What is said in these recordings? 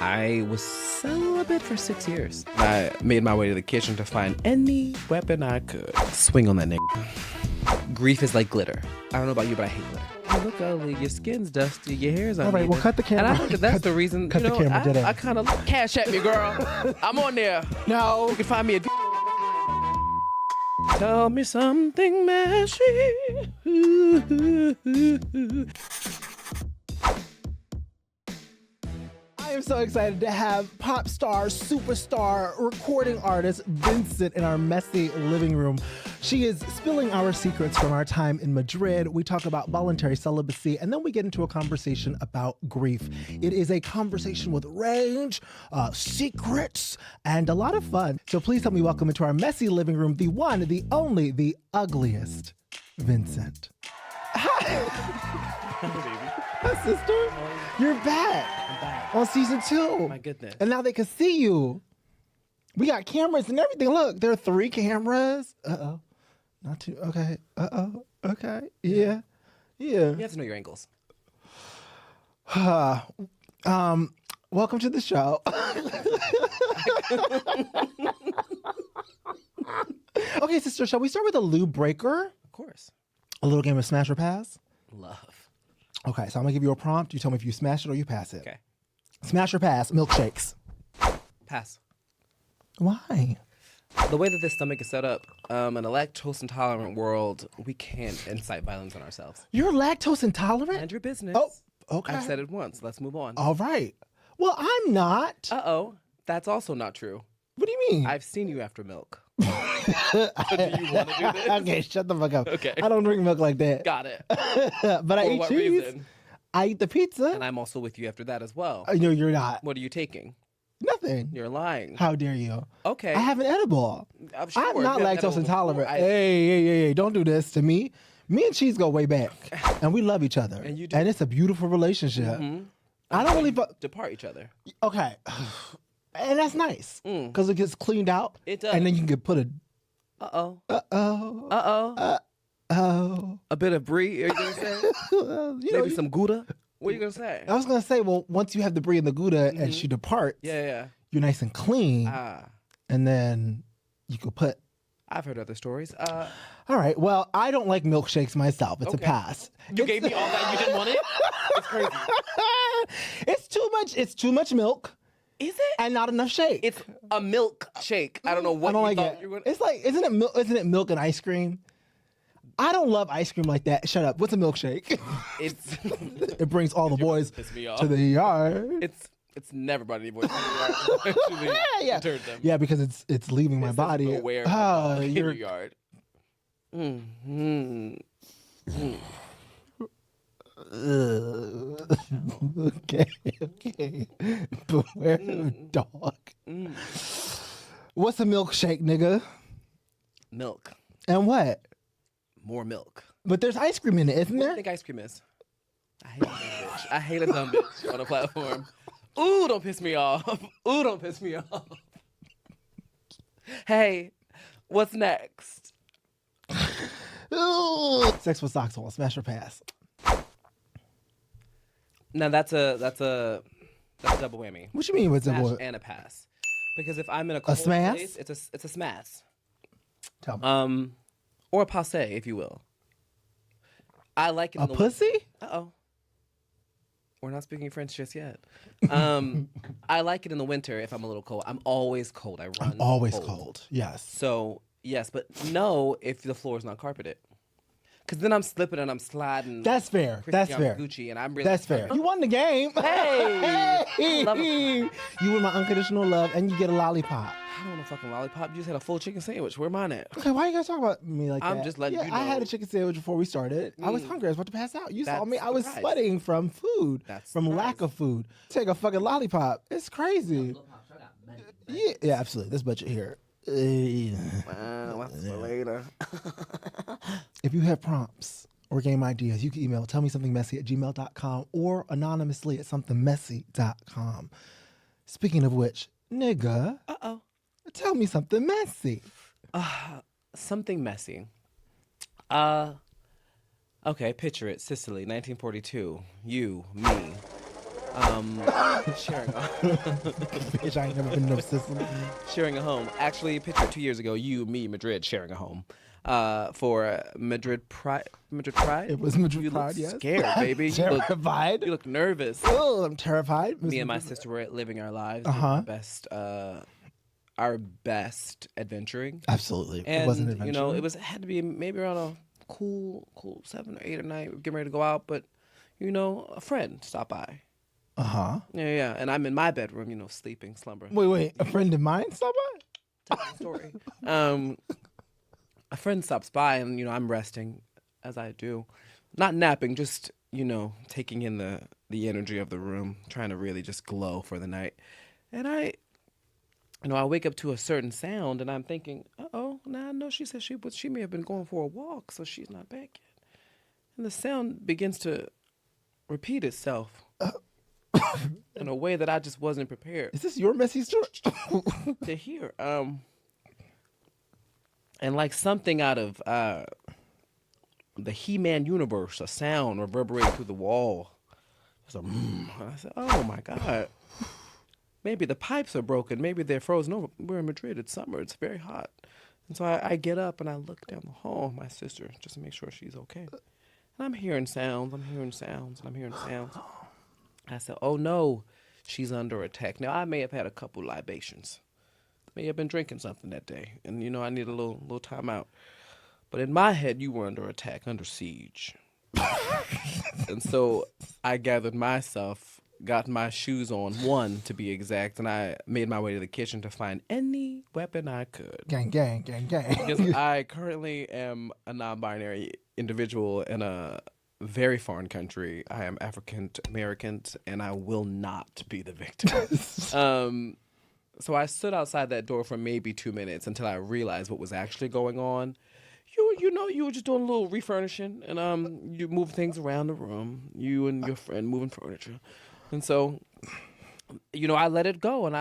I was celibate for 6 years. I made my way to the kitchen to find any weapon I could. Swing on that nigga. Grief is like glitter. I don't know about you, but I hate glitter. You look ugly, your skin's dusty, your hair's uneven. All right, well, cut the camera. And I think that that's the reason, cut you the know, camera, dead I ass. kind of cash at me, girl. I'm on there. No. You can find me at... Tell me something messy. I am so excited to have pop star, superstar, recording artist Vincent in our messy living room. She is spilling our secrets from our time in Madrid. We talk about voluntary celibacy, and then we get into a conversation about grief. It is a conversation with range, secrets, and a lot of fun. So please help me welcome into our messy living room the one, the only, the ugliest Vincent. Hi. Hi, sister. You're back. I'm back. On season 2. My goodness. And now they can see you. We got cameras and everything. Look, there are 3 cameras. Uh-oh. Not 2. Okay. Uh-oh. Okay. Yeah. Yeah. You have to know your angles. Welcome to the show. Okay, sister, shall we start with a lube breaker? Of course. A little game of smash or pass? Love. Okay, so I'm gonna give you a prompt. You tell me if you smash it or you pass it. Okay. Smash or pass, milkshakes. Pass. Why? The way that this stomach is set up, in a lactose intolerant world, we can't incite violence on ourselves. You're lactose intolerant? And your business. Oh, okay. I've said it once. Let's move on. All right. Well, I'm not. Uh-oh. That's also not true. What do you mean? I've seen you after milk. Do you want to do this? Okay, shut the fuck up. Okay. I don't drink milk like that. Got it. But I For eat what cheese. reason? I eat the pizza. And I'm also with you after that as well. No, you're not. What are you taking? Nothing. You're lying. How dare you? Okay. I have an edible. I'm sure. I'm not You have lactose edible intolerant. before. Hey, don't do this to me. Me and cheese go way back, and we love each other. And you do. And it's a beautiful relationship. I don't really. Depart each other. Okay. And that's nice because it gets cleaned out. It does. And then you can put a. Uh-oh. Uh-oh. Uh-oh. Oh. A bit of brie, are you going to say? You know, Maybe some Gouda? What are you going to say? I was going to say, well, once you have the brie and the Gouda and she departs, Yeah. you're nice and clean. Ah. And then you could put. I've heard other stories. All right. Well, I don't like milkshakes myself. It's a Okay. pass. You gave me all that. You didn't want it? It's crazy. It's too much. It's too much milk Is it? and not enough shake. It's a milk shake. I don't know what I don't you like thought it. you were going It's like, isn't it milk and ice cream? I don't love ice cream like that. Shut up. What's a milkshake? It's It brings all the boys piss me off. to the yard. It's never brought any boys to the yard. Actually, Yeah. deterred them. Yeah, because it's leaving my It says body. beware of Oh, the dog in you're your yard. Mm-hmm. Okay. Beware of dog. What's a milkshake, nigga? Milk. And what? More milk. But there's ice cream in it, isn't What do you there? think ice cream is? I hate a dumb bitch. I hate a dumb bitch on a platform. Ooh, don't piss me off. Ooh, don't piss me off. Hey, what's next? Ooh. Sex with socks on, smash or pass. Now that's a double whammy. What you mean with Smash the and a pass. Because if I'm in a cold smash? place, it's a smash. Tell me. Or a passe, if you will. I like it. A pussy? Uh-oh. We're not speaking French just yet. I like it in the winter if I'm a little cold. I'm always cold. I run. I'm always cold. Yes. So yes, but no if the floor is not carpeted. Because then I'm slipping and I'm sliding. That's fair. That's Christian fair. Gucci, and I'm really. That's fair. You won the game. Hey! Love You win my unconditional love, and you get a lollipop. I don't want a fucking lollipop. You just had a full chicken sandwich. Where mine at? Okay, why you guys talk about me like that? I'm just letting you I had know. a chicken sandwich before we started. I was hungry. I was about to pass out. You saw That's me. I the was price. sweating from food, That's from the lack price. of food. Take a fucking lollipop. It's crazy. Yeah, absolutely. This budget here. What's for later? If you have prompts or game ideas, you can email tellmesomethingmessy@gmail.com or anonymously at somethingmessy.com. Speaking of which, nigga, Uh-oh. tell me something messy. Something messy. Okay, picture it. Sicily, 1942. You, me. Sharing a Bitch, I ain't never been to Sicily. sharing a home. Actually, picture 2 years ago, you, me, Madrid sharing a home. For Madrid Pride. Madrid Pride. It was Madrid you Pride, look yes. Scared, baby. Terrified. You look nervous. Oh, I'm terrified. Me and my sister were living our lives. Uh-huh. Our best adventuring. Absolutely. And it wasn't adventure. you know, it had to be maybe around a cool 7 or 8 or 9. We're getting ready to go out, but you know, a friend stopped by. Uh-huh. Yeah. And I'm in my bedroom, you know, sleeping, slumbering. Wait. A friend of mine stopped by? Tell the story. A friend stops by, and you know, I'm resting, as I do, not napping, just you know, taking in the energy of the room, trying to really just glow for the night. And I wake up to a certain sound, and I'm thinking, now I know she said she may have been going for a walk, so she's not back yet. And the sound begins to repeat itself in a way that I just wasn't prepared Is this your messy story? to hear. And like something out of the He-Man universe, a sound reverberating through the wall. Just I said, oh my God. Maybe the pipes are broken. Maybe they're frozen over. We're in Madrid. It's summer. It's very hot. And so I get up and I look down the hall at my sister just to make sure she's okay. And I'm hearing sounds. I said, oh no, she's under attack. Now, I may have had a couple libations. May have been drinking something that day. And, you know, I need a little time out. But in my head, you were under attack, under siege. And so I gathered myself, got my shoes on, one to be exact, and I made my way to the kitchen to find any weapon I could. Gang. Because I currently am a non-binary individual in a very foreign country. I am African American, and I will not be the victim. So I stood outside that door for maybe 2 minutes until I realized what was actually going on. You were just doing a little refurnishing, and you move things around the room. You and your friend moving furniture, and so, you know, I let it go, and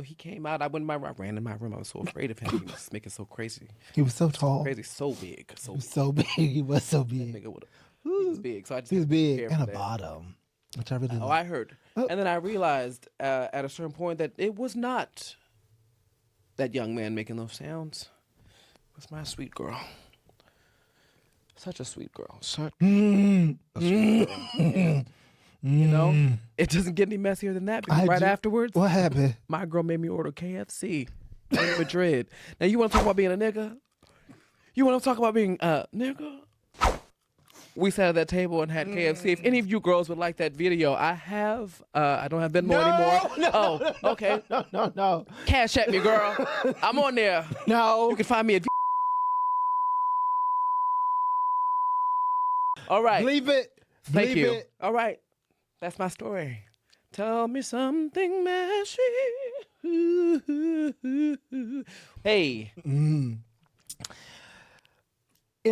he came out. I ran in my room. I was so afraid of him. He was making so crazy. He was so tall. Crazy, so big, He was so big. He was big. So I just He was big and and a bottom, which I really. I heard, and then I realized at a certain point that it was not that young man making those sounds. It was my sweet girl. Such a sweet girl. Such a sweet girl. And, you know, it doesn't get any messier than that because afterwards, what happened? My girl made me order KFC in Madrid. Now, you want to talk about being a nigga? You want to talk about being a nigga? We sat at that table and had KFC. If any of you girls would like that video, I have. I don't have Venmo anymore. Okay. No. Cash at me, girl. I'm on there. No. You can find me at. All right. Believe it. Thank you. It. All right. That's my story. Tell me something mashy. Hey. In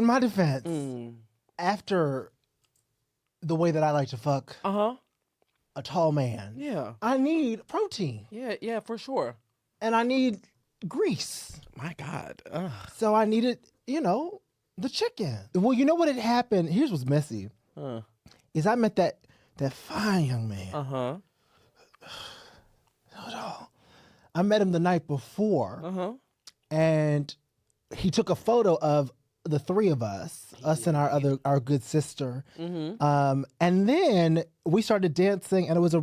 my defense, after the way that I like to fuck a tall man, I need protein. Yeah, for sure. And I need grease. My God. So I needed, the chicken. Well, you know what had happened? Here's what's messy. Is I met that fine young man. I met him the night before. And he took a photo of the three of us and our good sister. And then we started dancing, and it was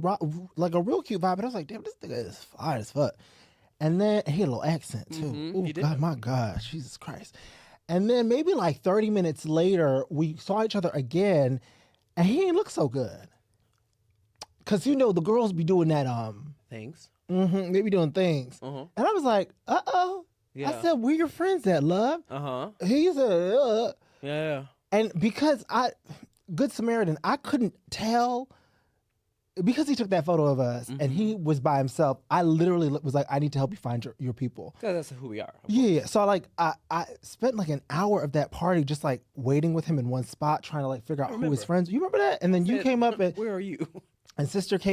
like a real cute vibe. And I was like, damn, this nigga is fine as fuck. And then he had a little accent too. Oh God, my God, Jesus Christ. And then maybe like 30 minutes later, we saw each other again, and he didn't look so good. Cause the girls be doing that things. They be doing things. And I was like, uh-oh. Yeah. I said, where your friends at, love? He said, Yeah. And because Good Samaritan, I couldn't tell, because he took that photo of us and he was by himself, I literally was like, I need to help you find your people. That's who we are. Yeah. So I spent like an hour of that party just like waiting with him in one spot, trying to like figure out who his friends. You remember that? And then you came up and where are you? And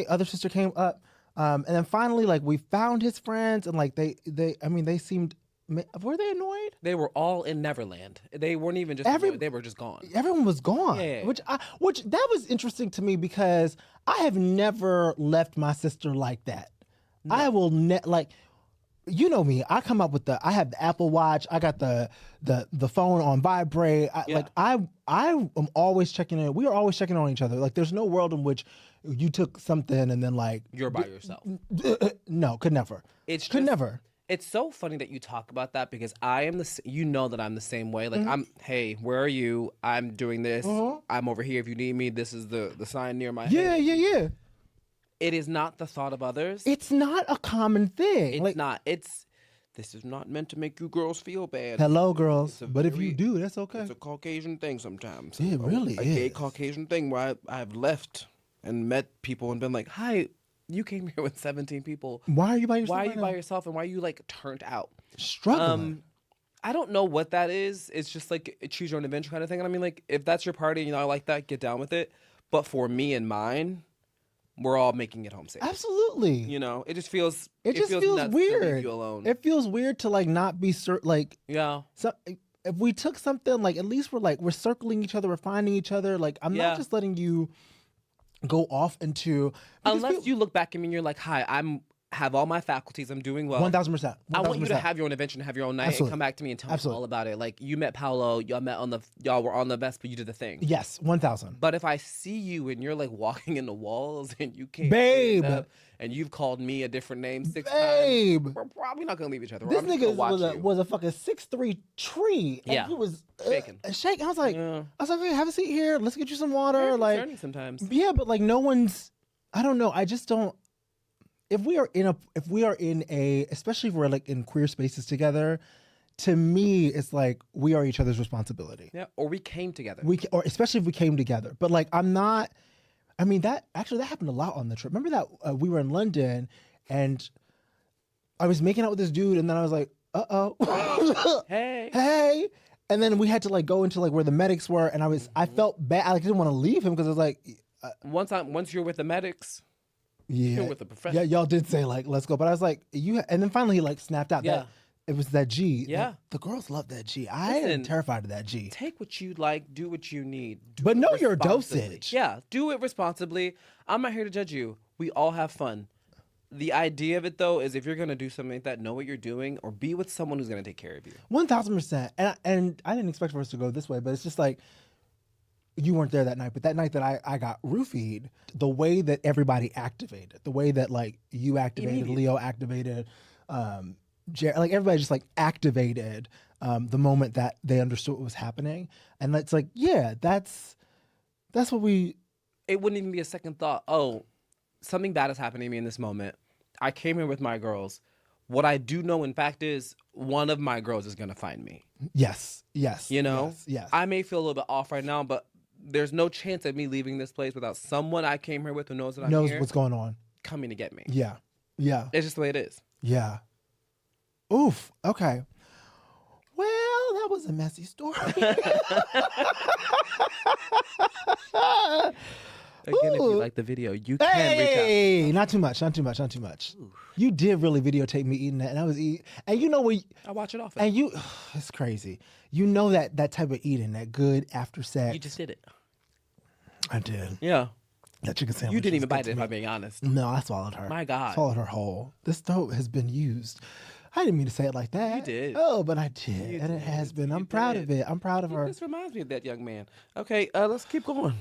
other sister came up. And then finally, like, we found his friends, and like they seemed were they annoyed? They were all in Neverland. They weren't even just annoyed, they were just gone. Everyone was gone. Yeah. Which that was interesting to me because I have never left my sister like that. No. I will like, you know me. I come up with I have the Apple Watch. I got the phone on vibrate. Like I am always checking in. We are always checking on each other. Like there's no world in which you took something and then like you're by yourself. No, could never. Never. It's so funny that you talk about that because I am you know that I'm the same way. Like hey, where are you? I'm doing this. I'm over here if you need me. This is the sign near my head. Yeah. It is not the thought of others. It's not a common thing. It's not. This is not meant to make you girls feel bad. Hello, girls. But if you do, that's okay. It's a Caucasian thing sometimes. It really is. A gay Caucasian thing where I've left and met people and been like, hi, you came here with 17 people. Why are you by yourself? Why are you by yourself? And why are you like turned out? Struggling. I don't know what that is. It's just like a choose your own adventure kind of thing. And I mean, like, if that's your party, you know, I like that, get down with it. But for me and mine, we're all making it home safe. Absolutely. You know, it just feels nuts weird. To leave you alone. It feels weird to like not be like yeah. So if we took something, like at least we're circling each other, we're finding each other. Like I'm not just letting you go off into unless you look back at me and you're like, hi, have all my faculties, I'm doing well. 1,000%. I want you to have your own adventure and have your own night and come back to me and tell me all about it. Like you met Paolo, y'all were on the best, but you did the thing. Yes, 1,000. But if I see you and you're like walking in the walls and you can't babe up and you've called me a different name 6 babe. times, we're probably not gonna leave each other. This nigga was a fucking 6'3" tree. And he was shaking. I was like, hey, have a seat here. Let's get you some water. Very like concerning sometimes. Yeah, but like no one's. I don't know. I just don't. If we are in a, especially if we're like in queer spaces together, to me, it's like we are each other's responsibility. Yeah, or we came together. Or especially if we came together. But like, I'm not. I mean, that happened a lot on the trip. Remember that we were in London, and I was making out with this dude, and then I was like, hey, and then we had to like go into like where the medics were, and I felt bad. I didn't want to leave him because I was like, once you're with the medics. Yeah, with the professional. Yeah, y'all did say like, let's go, but I was like, and then finally he like snapped out. Yeah, it was that G. Yeah, the girls love that G. I am terrified of that G. Take what you like, do what you need, but know your dosage. Yeah, do it responsibly. I'm not here to judge you. We all have fun. The idea of it though is if you're gonna do something like that, know what you're doing, or be with someone who's gonna take care of you. 1,000%. And I didn't expect for us to go this way, but it's just like. You weren't there that night, but that night that I got roofied, the way that everybody activated, the way that like you activated, Leo activated, like everybody just like activated the moment that they understood what was happening. And it's like, yeah, that's what we... It wouldn't even be a second thought. Oh, something bad is happening to me in this moment. I came here with my girls. What I do know, in fact, is one of my girls is going to find me. Yes. You know? Yes. I may feel a little bit off right now, but there's no chance of me leaving this place without someone I came here with who knows that I'm here. Knows what's going on. Coming to get me. Yeah. It's just the way it is. Yeah. Oof. Okay. Well, that was a messy story. Again, if you like the video, you can reach out. Not too much. Ooh. You did really videotape me eating that, and I was eating. And you know what? I watch it often. And it's crazy. You know that type of eating, that good after sex. You just did it. I did. Yeah. That chicken sandwich. You didn't even bite it, if I'm being honest. No, I swallowed her. My God. Swallowed her whole. This throat has been used. I didn't mean to say it like that. You did. Oh, but I did. And it has been. I'm proud of it. I'm proud of her. This reminds me of that young man. Okay, let's keep going.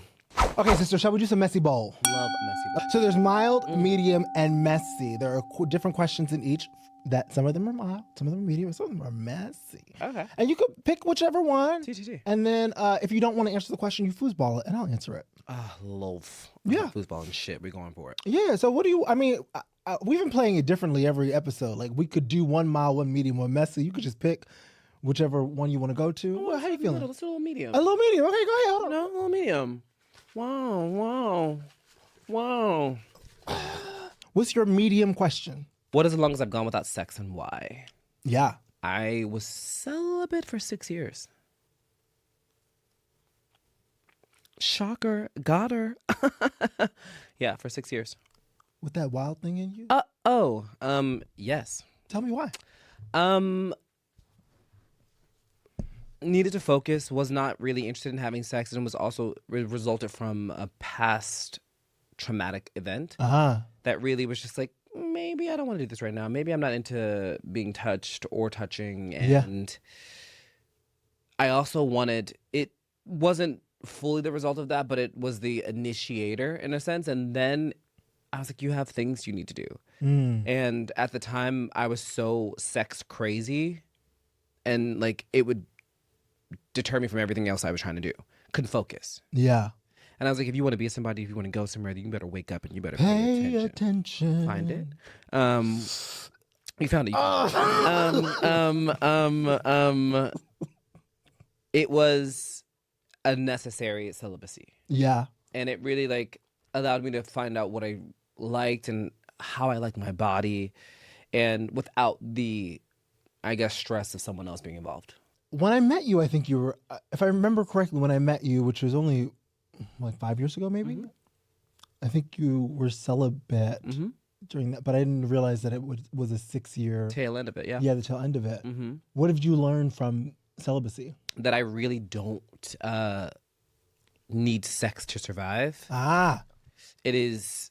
Okay, sister, shall we do some messy bowl? Love messy bowl. So there's mild, medium, and messy. There are different questions in each. That some of them are mild, some of them are medium, and some of them are messy. Okay. And you could pick whichever one. TTT. And then if you don't want to answer the question, you foosball it, and I'll answer it. Loaf. Yeah. Foosball and shit. We're going for it. Yeah. So we've been playing it differently every episode. Like we could do one mild, one medium, one messy. You could just pick whichever one you want to go to. Well, how you feeling? Let's do a little medium. A little medium. Okay, go ahead. Hold on. No, a little medium. Wow. What's your medium question? What is as long as I've gone without sex and why? Yeah. I was celibate for 6 years. Shocker. Got her. Yeah, for 6 years. With that wild thing in you? Yes. Tell me why. needed to focus, was not really interested in having sex, and was also resulted from a past traumatic event that really was just like, maybe I don't want to do this right now. Maybe I'm not into being touched or touching. And I also wanted, it wasn't fully the result of that, but it was the initiator in a sense. And then I was like, you have things you need to do. And at the time, I was so sex crazy, and like it would deter me from everything else I was trying to do. Couldn't focus. Yeah. And I was like, if you want to be somebody, if you want to go somewhere, you better wake up and you better pay attention. Find it. You found it. It was a necessary celibacy. Yeah. And it really like allowed me to find out what I liked and how I liked my body, and without the, I guess, stress of someone else being involved. When I met you, I think you were, if I remember correctly, when I met you, which was only like 5 years ago, maybe, I think you were celibate during that, but I didn't realize that it was a 6-year tail end of it. Yeah. Yeah, the tail end of it. What did you learn from celibacy? That I really don't need sex to survive. It is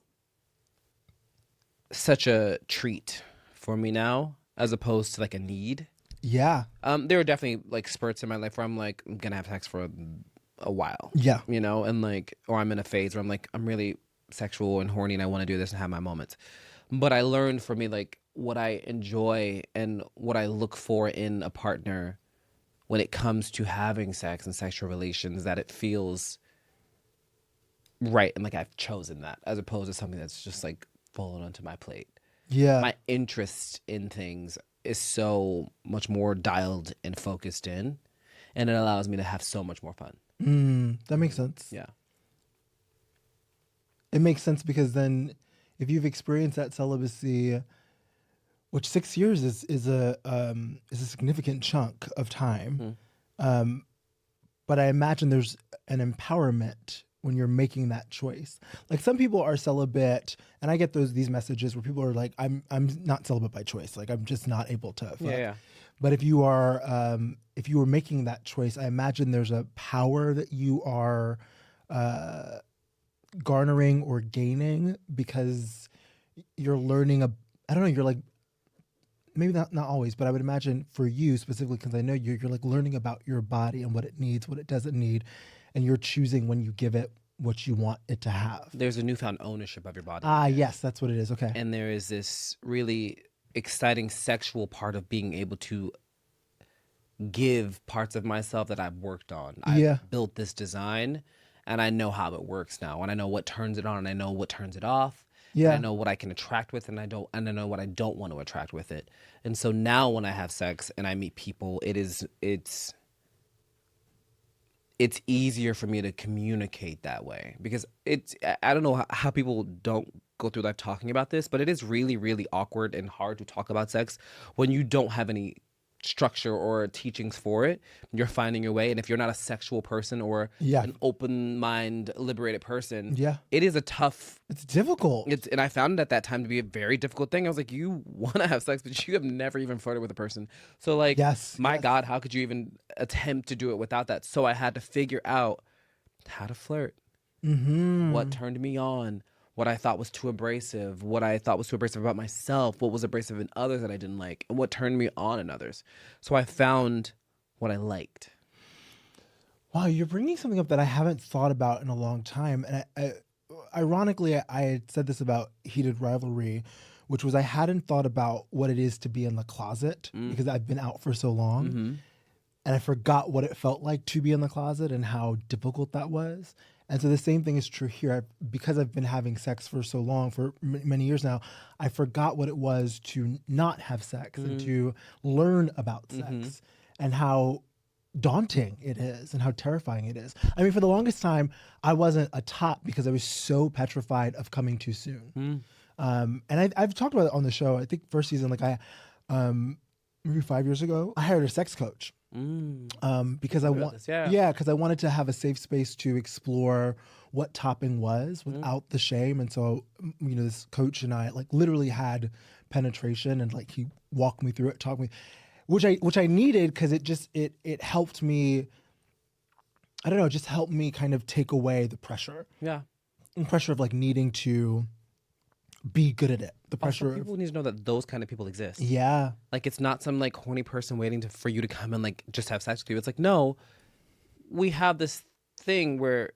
such a treat for me now, as opposed to like a need. Yeah. There were definitely like spurts in my life where I'm like, I'm gonna have sex for a while. Yeah. You know, and like, or I'm in a phase where I'm like, I'm really sexual and horny and I want to do this and have my moments. But I learned for me, like, what I enjoy and what I look for in a partner when it comes to having sex and sexual relations, that it feels right and like I've chosen that, as opposed to something that's just like fallen onto my plate. Yeah. My interest in things is so much more dialed and focused in, and it allows me to have so much more fun. That makes sense. Yeah. It makes sense because then if you've experienced that celibacy, which 6 years is a significant chunk of time, but I imagine there's an empowerment when you're making that choice. Like some people are celibate, and I get these messages where people are like, I'm not celibate by choice. Like I'm just not able to fuck. Yeah. But if you are making that choice, I imagine there's a power that you are garnering or gaining because you're learning I don't know, you're like, maybe not always, but I would imagine for you specifically, because I know you're like learning about your body and what it needs, what it doesn't need, and you're choosing when you give it what you want it to have. There's a newfound ownership of your body. Yes, that's what it is. Okay. And there is this really exciting sexual part of being able to give parts of myself that I've worked on. I've built this design, and I know how it works now, and I know what turns it on, and I know what turns it off. Yeah. I know what I can attract with, and I know what I don't want to attract with it. And so now when I have sex and I meet people, it's easier for me to communicate that way, because I don't know how people don't go through life talking about this, but it is really, really awkward and hard to talk about sex when you don't have any structure or teachings for it. You're finding your way, and if you're not a sexual person or an open mind, liberated person, it is it's difficult. And I found it at that time to be a very difficult thing. I was like, you want to have sex, but you have never even flirted with a person. So like, God, how could you even attempt to do it without that? So I had to figure out how to flirt, what turned me on, what I thought was too abrasive, what I thought was too abrasive about myself, what was abrasive in others that I didn't like, and what turned me on in others. So I found what I liked. Wow, you're bringing something up that I haven't thought about in a long time. And ironically, I had said this about heated rivalry, which was I hadn't thought about what it is to be in the closet because I've been out for so long. And I forgot what it felt like to be in the closet and how difficult that was. And so the same thing is true here. Because I've been having sex for so long, for many years now, I forgot what it was to not have sex and to learn about sex and how daunting it is and how terrifying it is. I mean, for the longest time, I wasn't a top because I was so petrified of coming too soon. And I've talked about it on the show. I think first season, like maybe 5 years ago, I hired a sex coach. Because I wanted to have a safe space to explore what topping was without the shame. And so, this coach and I like literally had penetration, and like he walked me through it, taught me. which I needed because it helped me. I don't know, just helped me kind of take away the pressure. Yeah. The pressure of like needing to be good at it. The Also, pressure people of, need to know that those kind of people exist. yeah. Like, it's not some like horny person waiting for you to come and like just have sex with you. It's like, no, we have this thing where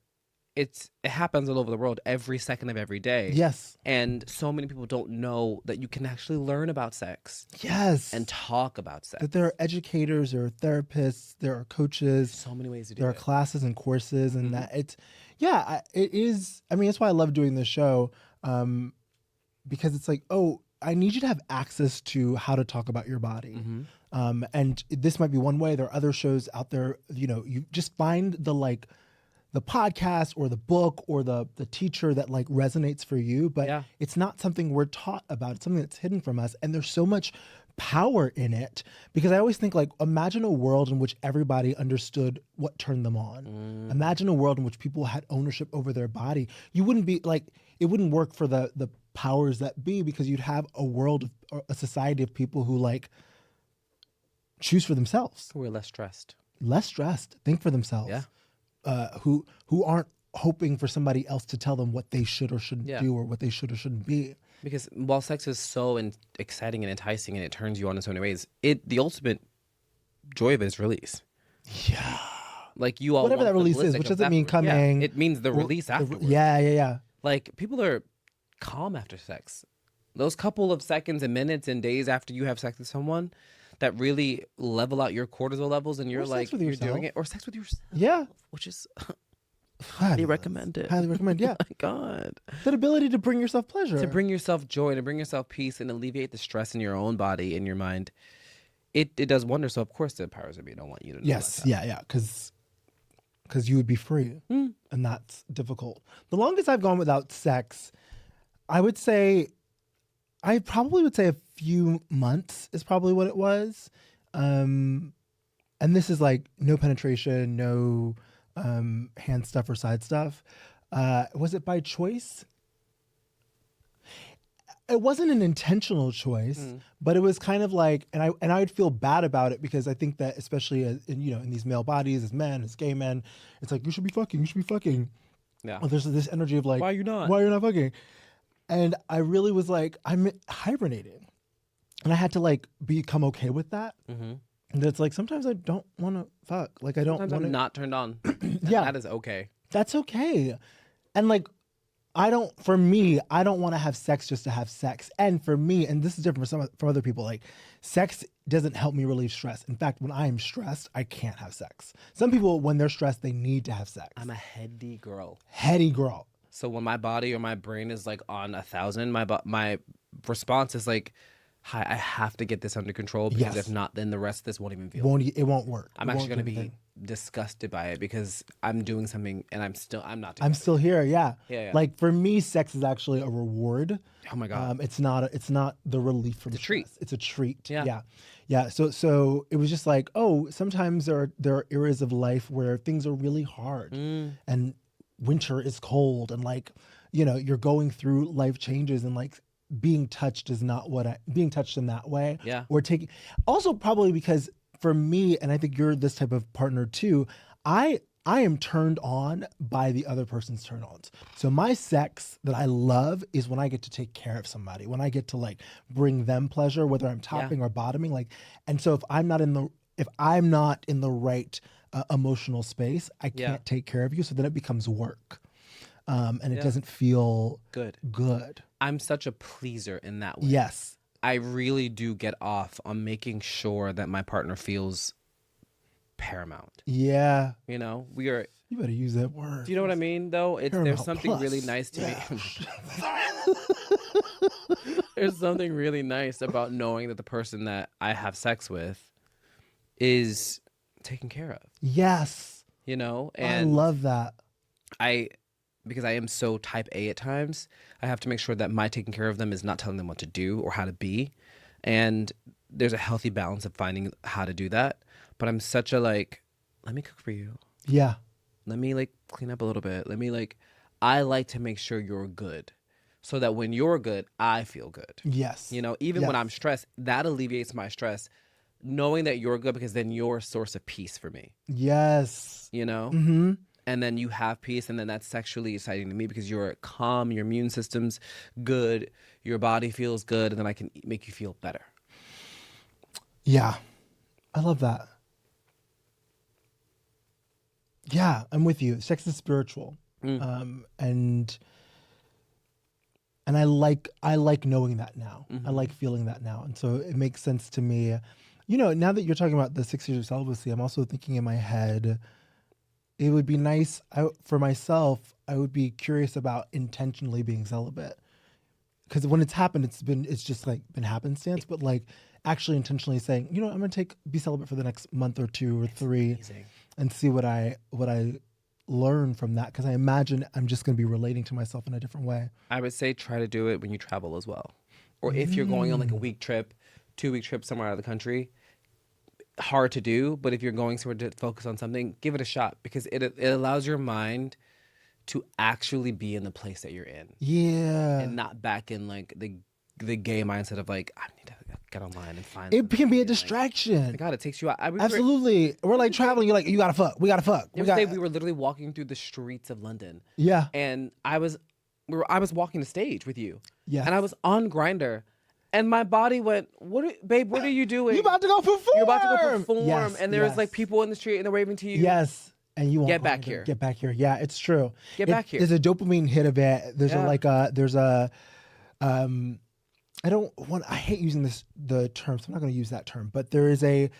it happens all over the world every second of every day. Yes. And so many people don't know that you can actually learn about sex. Yes. And talk about sex. That there are educators, there are therapists, there are coaches. So many ways to do there it. are classes and courses, and that it is. I mean, that's why I love doing this show, because it's like, oh, I need you to have access to how to talk about your body. And this might be one way. There are other shows out there. You know, you just find the podcast or the book or the teacher that like resonates for you, but it's not something we're taught about. It's something that's hidden from us. And there's so much power in it, because I always think like, imagine a world in which everybody understood what turned them on. Imagine a world in which people had ownership over their body. You wouldn't be like, it wouldn't work for the powers that be, because you'd have a world or a society of people who like choose for themselves. We're less stressed. Think for themselves. Yeah. Who aren't hoping for somebody else to tell them what they should or shouldn't do, or what they should or shouldn't be. Because while sex is so exciting and enticing and it turns you on in so many ways, the ultimate joy of it is release. Yeah. Like you all whatever that release is, which doesn't mean coming. Yeah, it means the release afterwards. Yeah. Like, people are calm after sex. Those couple of seconds and minutes and days after you have sex with someone that really level out your cortisol levels, and you're like, you're doing it, or sex with yourself. Yeah. Which is highly recommended. Highly recommend, yeah. Oh my God. That ability to bring yourself pleasure. To bring yourself joy, to bring yourself peace, and alleviate the stress in your own body, in your mind. It does wonders. So, of course, the powers that be don't want you to know that. Yeah. Because you would be free. And that's difficult. The longest I've gone without sex, I probably would say a few months is probably what it was. And this is like no penetration, no hand stuff or side stuff. Was it by choice? It wasn't an intentional choice, but it was kind of like, and I would feel bad about it, because I think that especially in these male bodies, as men, as gay men, it's like, you should be fucking. Yeah. Well, there's this energy of like, why are you not fucking? And I really was like, I'm hibernating. And I had to like become okay with that. And it's like, sometimes I don't want to fuck. Like, I don't want to. I'm not turned on. Yeah. That is okay. That's okay. And like, I don't want to have sex just to have sex. And for me, and this is different for other people, like, sex doesn't help me relieve stress. In fact, when I am stressed, I can't have sex. Some people, when they're stressed, they need to have sex. I'm a heady girl. So when my body or my brain is like on 1,000, my response is like, hi, I have to get this under control, because if not, then the rest of this won't even feel. It won't work. I'm actually going to be disgusted by it, because I'm doing something and I'm not doing I'm still here. Yeah. Yeah. Like, for me, sex is actually a reward. Oh my God. It's not the relief from stress. Treat. It's a treat. Yeah. Yeah. So it was just like, oh, sometimes there are areas of life where things are really hard, and winter is cold, and like, you're going through life changes, and like, being touched is not being touched in that way. Yeah. Or also probably because for me, and I think you're this type of partner too, I am turned on by the other person's turn-ons. So my sex that I love is when I get to take care of somebody, when I get to like bring them pleasure, whether I'm topping or bottoming. Like, and so if I'm not in the right emotional space, I can't take care of you. So then it becomes work. And it doesn't feel good. I'm such a pleaser in that way. Yes. I really do get off on making sure that my partner feels paramount. Yeah. We are. You better use that word. Do you know what I mean, though? There's something really nice to me. There's something really nice about knowing that the person that I have sex with is taken care of. Yes. And I love that. Because I am so type A at times, I have to make sure that my taking care of them is not telling them what to do or how to be. And there's a healthy balance of finding how to do that. But I'm such a like, let me cook for you. Yeah. Let me like clean up a little bit. I like to make sure you're good, so that when you're good, I feel good. Yes. Even when I'm stressed, that alleviates my stress knowing that you're good, because then you're a source of peace for me, Yes. you know? Mm-hmm. And then you have peace, and then that's sexually exciting to me because you're calm, your immune system's good, your body feels good, and then I can make you feel better. Yeah. I love that. Yeah, I'm with you. Sex is spiritual. And I like knowing that now. I like feeling that now. And so it makes sense to me. You know, now that you're talking about the 6 years of celibacy, I'm also thinking in my head, it would be nice for myself, I would be curious about intentionally being celibate. Because when it's happened, it's just like been happenstance, but like actually intentionally saying, you know, I'm going to be celibate for the next month or 2 or 3 and see what I learn from that. Because I imagine I'm just going to be relating to myself in a different way. I would say try to do it when you travel as well. Or if you're going on like a week trip, 2-week trip somewhere out of the country, hard to do. But if you're going somewhere to focus on something, give it a shot, because it allows your mind to actually be in the place that you're in. Yeah. And not back in like the gay mindset of like, I need to get online and find it can be a like, distraction. God, it takes you out. Absolutely. We're like traveling. You're like, you gotta fuck. We gotta fuck. The other day we were literally walking through the streets of London. Yeah. And I was walking the stage with you. Yeah. And I was on Grindr. And my body went, babe, what are you doing? You about to go perform. You're about to go perform. Yes, and there's like people in the street and they're waving to you. Yes. And you want Get back here. Get back here. Yeah, it's true. Back here. There's a dopamine hit of it. There's I hate using the term, so I'm not going to use that term, but there's a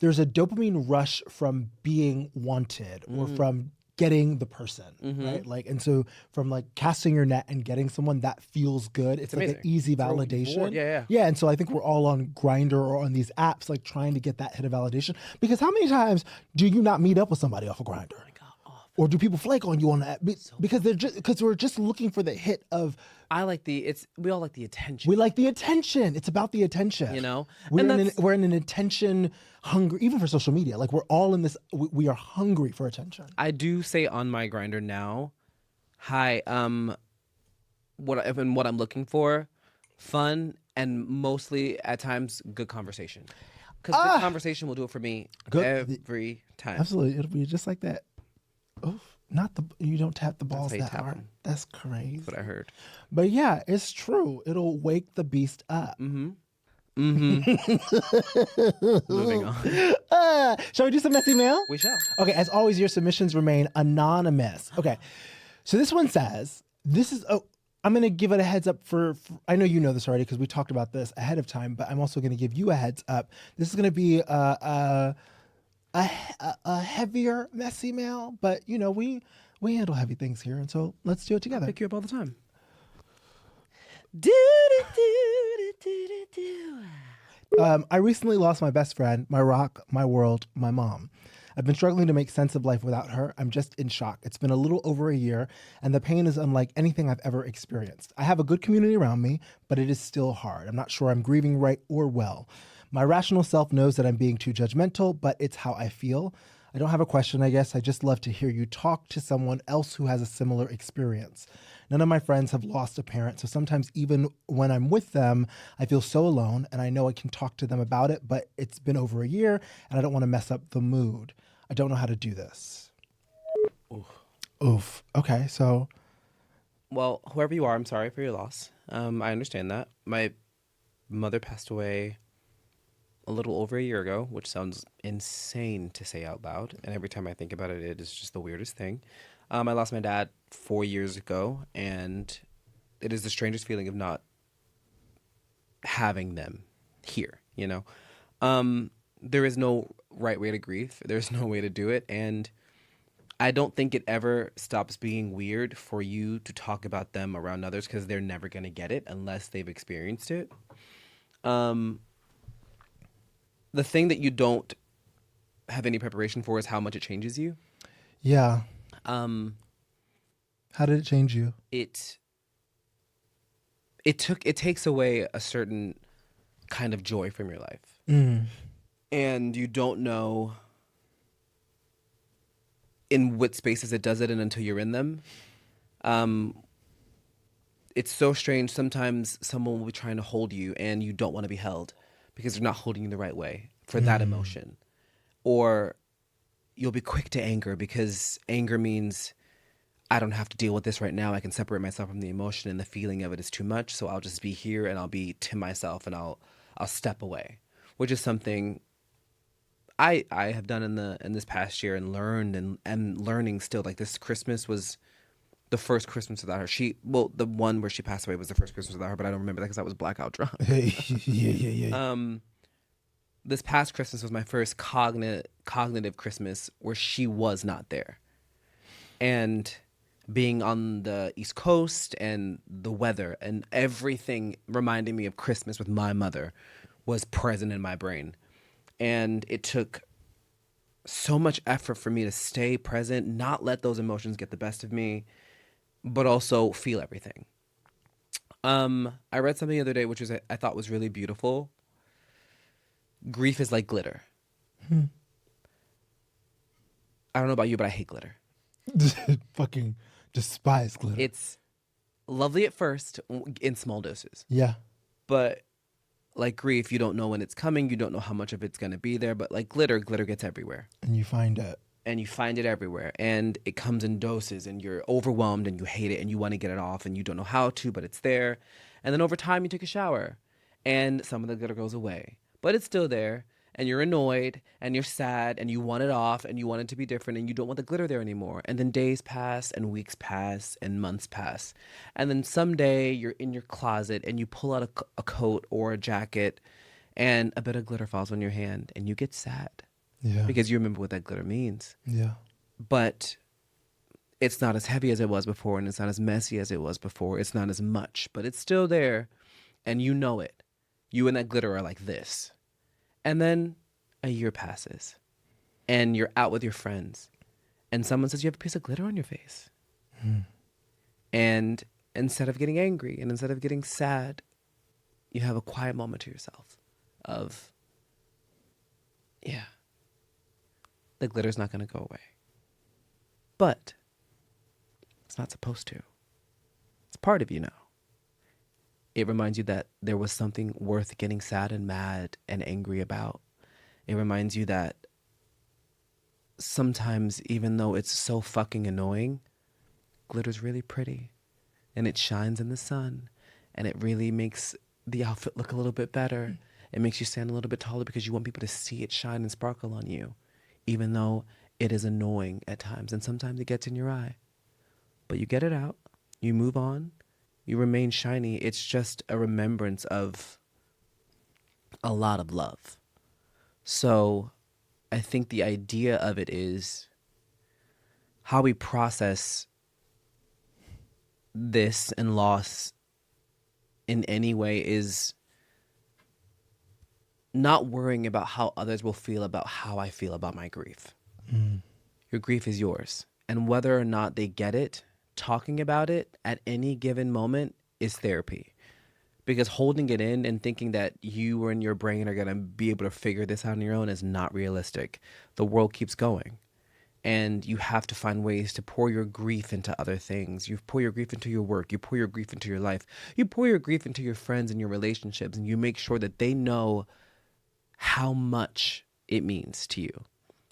dopamine rush from being wanted or from getting the person, right? Like, and so from like casting your net and getting someone that feels good, it's like an easy validation. Yeah. And so I think we're all on Grindr or on these apps, like trying to get that hit of validation. Because how many times do you not meet up with somebody off of Grindr? Or do people flake on you on that? Because we're just looking for the hit of. We all like the attention. We like the attention. It's about the attention. You know, we're in an attention hungry, even for social media. Like we're all in this. We are hungry for attention. I do say on my Grindr now, hi, what I'm looking for, fun and mostly at times good conversation. Because good conversation will do it for me every time. Absolutely, it'll be just like that. Oh, you don't tap the balls that hard. That's crazy. That's what I heard. But yeah, it's true. It'll wake the beast up. Moving on. Shall we do some messy mail? We shall. Okay, as always, your submissions remain anonymous. Okay, so this one says, I'm going to give it a heads up for I know you know this already because we talked about this ahead of time, but I'm also going to give you a heads up. This is going to be a heavier messy mail, but you know we handle heavy things here, and so let's do it together. I pick you up all the time. I recently lost my best friend, my rock, my world, my mom. I've been struggling to make sense of life without her. I'm just in shock. It's been a little over a year, and the pain is unlike anything I've ever experienced. I have a good community around me, but it is still hard. I'm not sure I'm grieving right or well. My rational self knows that I'm being too judgmental, but it's how I feel. I don't have a question, I guess. I just love to hear you talk to someone else who has a similar experience. None of my friends have lost a parent, so sometimes even when I'm with them, I feel so alone, and I know I can talk to them about it, but it's been over a year, and I don't want to mess up the mood. I don't know how to do this. Oof. Okay, so. Well, whoever you are, I'm sorry for your loss. I understand that. My mother passed away a little over a year ago, which sounds insane to say out loud. And every time I think about it, it is just the weirdest thing. I lost my dad 4 years ago, and it is the strangest feeling of not having them here, you know? There is no right way to grieve. There's no way to do it. And I don't think it ever stops being weird for you to talk about them around others because they're never going to get it unless they've experienced it. The thing that you don't have any preparation for is how much it changes you. Yeah. How did it change you? It takes away a certain kind of joy from your life. And you don't know in what spaces it does it and until you're in them. It's so strange. Sometimes someone will be trying to hold you and you don't want to be held because they're not holding you the right way for that emotion. Or you'll be quick to anger because anger means I don't have to deal with this right now. I can separate myself from the emotion, and the feeling of it is too much. So I'll just be here and I'll be to myself, and I'll step away, which is something I have done in this past year and learned and learning still. Like, this Christmas was the first Christmas without her. The one where she passed away was the first Christmas without her, but I don't remember that because I was blackout drunk. Yeah. This past Christmas was my first cognitive Christmas where she was not there. And being on the East Coast and the weather and everything reminding me of Christmas with my mother was present in my brain. And it took so much effort for me to stay present, not let those emotions get the best of me, but also feel everything. I read something the other day, which I thought was really beautiful. Grief is like glitter. I don't know about you, but I hate glitter. Fucking despise glitter. It's lovely at first in small doses. Yeah. But like grief, you don't know when it's coming. You don't know how much of it's going to be there. But like glitter gets everywhere. And you find it. And you find it everywhere. And it comes in doses. And you're overwhelmed and you hate it. And you want to get it off. And you don't know how to, but it's there. And then over time, you take a shower. And some of the glitter goes away. But it's still there. And you're annoyed. And you're sad. And you want it off. And you want it to be different. And you don't want the glitter there anymore. And then days pass. And weeks pass. And months pass. And then someday, you're in your closet. And you pull out a coat or a jacket. And a bit of glitter falls on your hand. And you get sad. Yeah. Because you remember what that glitter means. Yeah. But it's not as heavy as it was before. And it's not as messy as it was before. It's not as much. But it's still there. And you know it. You and that glitter are like this. And then a year passes. And you're out with your friends. And someone says, you have a piece of glitter on your face. And instead of getting angry and instead of getting sad, you have a quiet moment to yourself of, yeah, the glitter's not going to go away. But it's not supposed to. It's part of you now. It reminds you that there was something worth getting sad and mad and angry about. It reminds you that sometimes, even though it's so fucking annoying, glitter's really pretty. And it shines in the sun. And it really makes the outfit look a little bit better. It makes you stand a little bit taller because you want people to see it shine and sparkle on you. Even though it is annoying at times. And sometimes it gets in your eye. But you get it out. You move on. You remain shiny. It's just a remembrance of a lot of love. So I think the idea of it is how we process this and loss in any way is not worrying about how others will feel about how I feel about my grief. Your grief is yours. And whether or not they get it, talking about it at any given moment is therapy. Because holding it in and thinking that you and your brain are going to be able to figure this out on your own is not realistic. The world keeps going. And you have to find ways to pour your grief into other things. You pour your grief into your work. You pour your grief into your life. You pour your grief into your friends and your relationships. And you make sure that they know how much it means to you.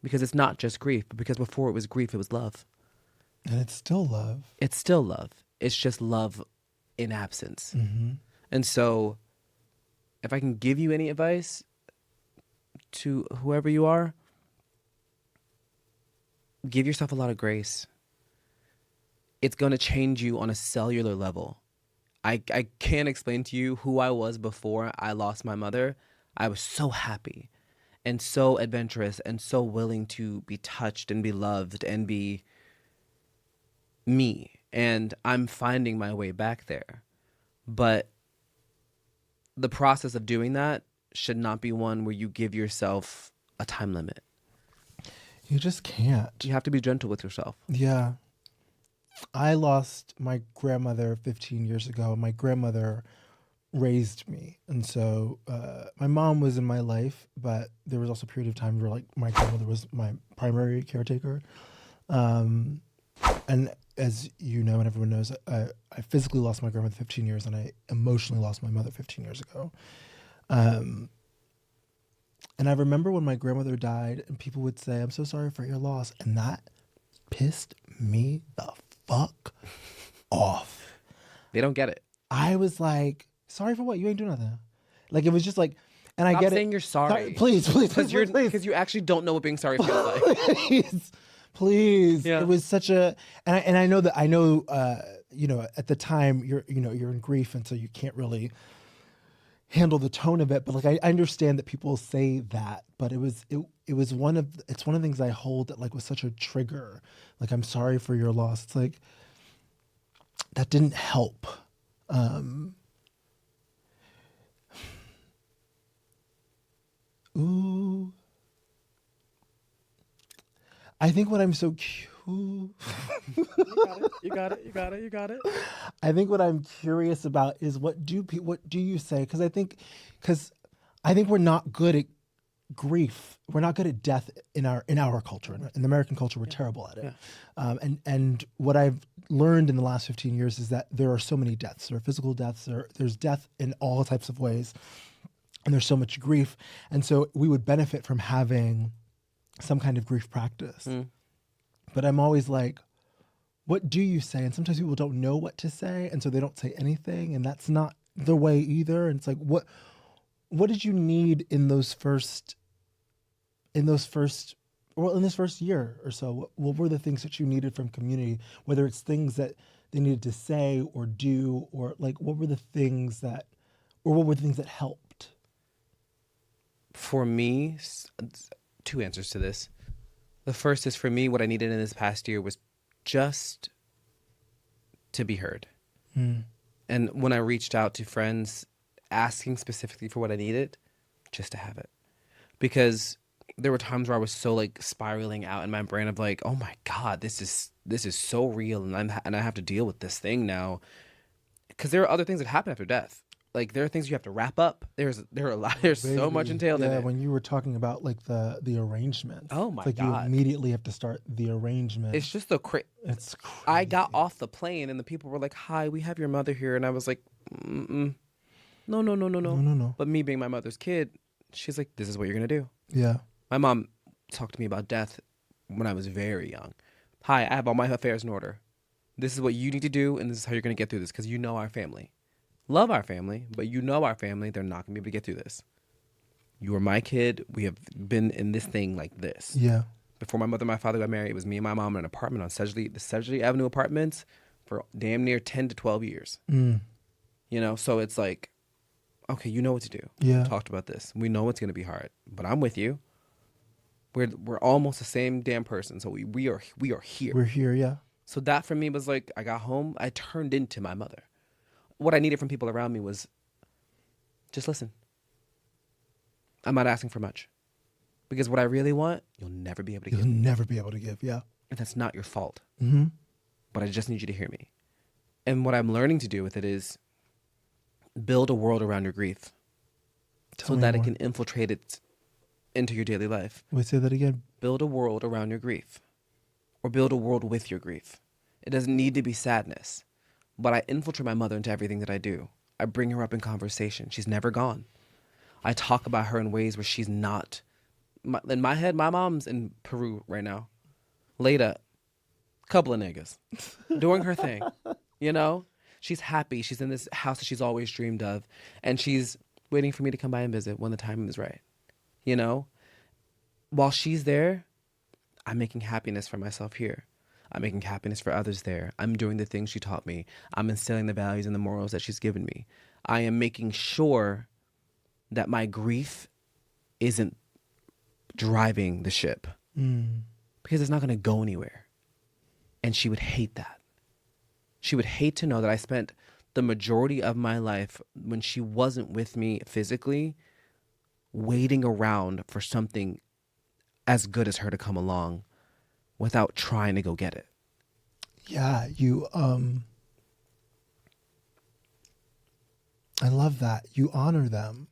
Because it's not just grief, but because before it was grief, it was love. And it's still love. It's still love. It's just love in absence. And so if I can give you any advice to whoever you are, give yourself a lot of grace. It's going to change you on a cellular level. I can't explain to you who I was before I lost my mother. I was so happy and so adventurous and so willing to be touched and be loved and be me. And I'm finding my way back there. But the process of doing that should not be one where you give yourself a time limit. You just can't. You have to be gentle with yourself. Yeah. I lost my grandmother 15 years ago. My grandmother raised me. And so my mom was in my life, but there was also a period of time where like my grandmother was my primary caretaker. And as you know, and everyone knows, I physically lost my grandmother 15 years and I emotionally lost my mother 15 years ago. And I remember when my grandmother died and people would say, I'm so sorry for your loss. And that pissed me the fuck off. They don't get it. I was like, sorry for what? You ain't doing nothing. Like, it was just like, and I Stop get it. saying you're sorry. Please, please. Because you actually don't know what being sorry feels like. Please. Yeah. It was such a, and I know, you know, at the time you're in grief. And so you can't really handle the tone of it. But like, I understand that people say that, but it's one of the things I hold that like was such a trigger. Like, I'm sorry for your loss. It's like, that didn't help. Ooh. I think what I'm so cute. You got it. I think what I'm curious about is what do you say? Because I think we're not good at grief. We're not good at death in our culture. In the American culture, we're terrible at it. Yeah. And what I've learned in the last 15 years is that there are so many deaths. There are physical deaths. There's death in all types of ways. And there's so much grief. And so we would benefit from having some kind of grief practice. But I'm always like, what do you say? And sometimes people don't know what to say. And so they don't say anything. And that's not the way either. And it's like, what did you need in this first year or so? What were the things that you needed from community? Whether it's things that they needed to say or do, or like, what were the things that helped? For me, two answers to this. The first is, for me, what I needed in this past year was just to be heard. And when I reached out to friends asking specifically for what I needed, just to have it. Because there were times where I was so like spiraling out in my brain of like, oh my God, this is so real, and I have to deal with this thing now. Because there are other things that happen after death. Like, there are things you have to wrap up. There's so much entailed in it. Yeah, when you were talking about like the arrangements. Oh my God. You immediately have to start the arrangement. It's just it's crazy. I got off the plane and the people were like, hi, we have your mother here. And I was like, no. But me being my mother's kid, she's like, this is what you're going to do. Yeah. My mom talked to me about death when I was very young. Hi, I have all my affairs in order. This is what you need to do, and this is how you're going to get through this, because you know our family. Love our family, but you know our family, they're not going to be able to get through this. You are my kid. We have been in this thing like this. Yeah. Before my mother and my father got married, it was me and my mom in an apartment on the Sedgley Avenue apartments for damn near 10 to 12 years. You know, so it's like, okay, you know what to do. Yeah. We talked about this. We know it's going to be hard, but I'm with you. We're almost the same damn person, so we are here. We're here, yeah. So that for me was like, I got home, I turned into my mother. What I needed from people around me was just listen. I'm not asking for much. Because what I really want, you'll never be able to give. You'll never be able to give, yeah. And that's not your fault. Mm-hmm. But I just need you to hear me. And what I'm learning to do with it is build a world around your grief so that it can infiltrate it into your daily life. Wait, say that again. Build a world around your grief, or build a world with your grief. It doesn't need to be sadness. But I infiltrate my mother into everything that I do. I bring her up in conversation. She's never gone. I talk about her in ways where she's not. In my head, my mom's in Peru right now. Later, couple of niggas doing her thing. You know? She's happy. She's in this house that she's always dreamed of. And she's waiting for me to come by and visit when the time is right. You know? While she's there, I'm making happiness for myself here. I'm making happiness for others there. I'm doing the things she taught me. I'm instilling the values and the morals that she's given me. I am making sure that my grief isn't driving the ship. Because it's not going to go anywhere. And she would hate that. She would hate to know that I spent the majority of my life, when she wasn't with me physically, waiting around for something as good as her to come along without trying to go get it. Yeah, I love that. You honor them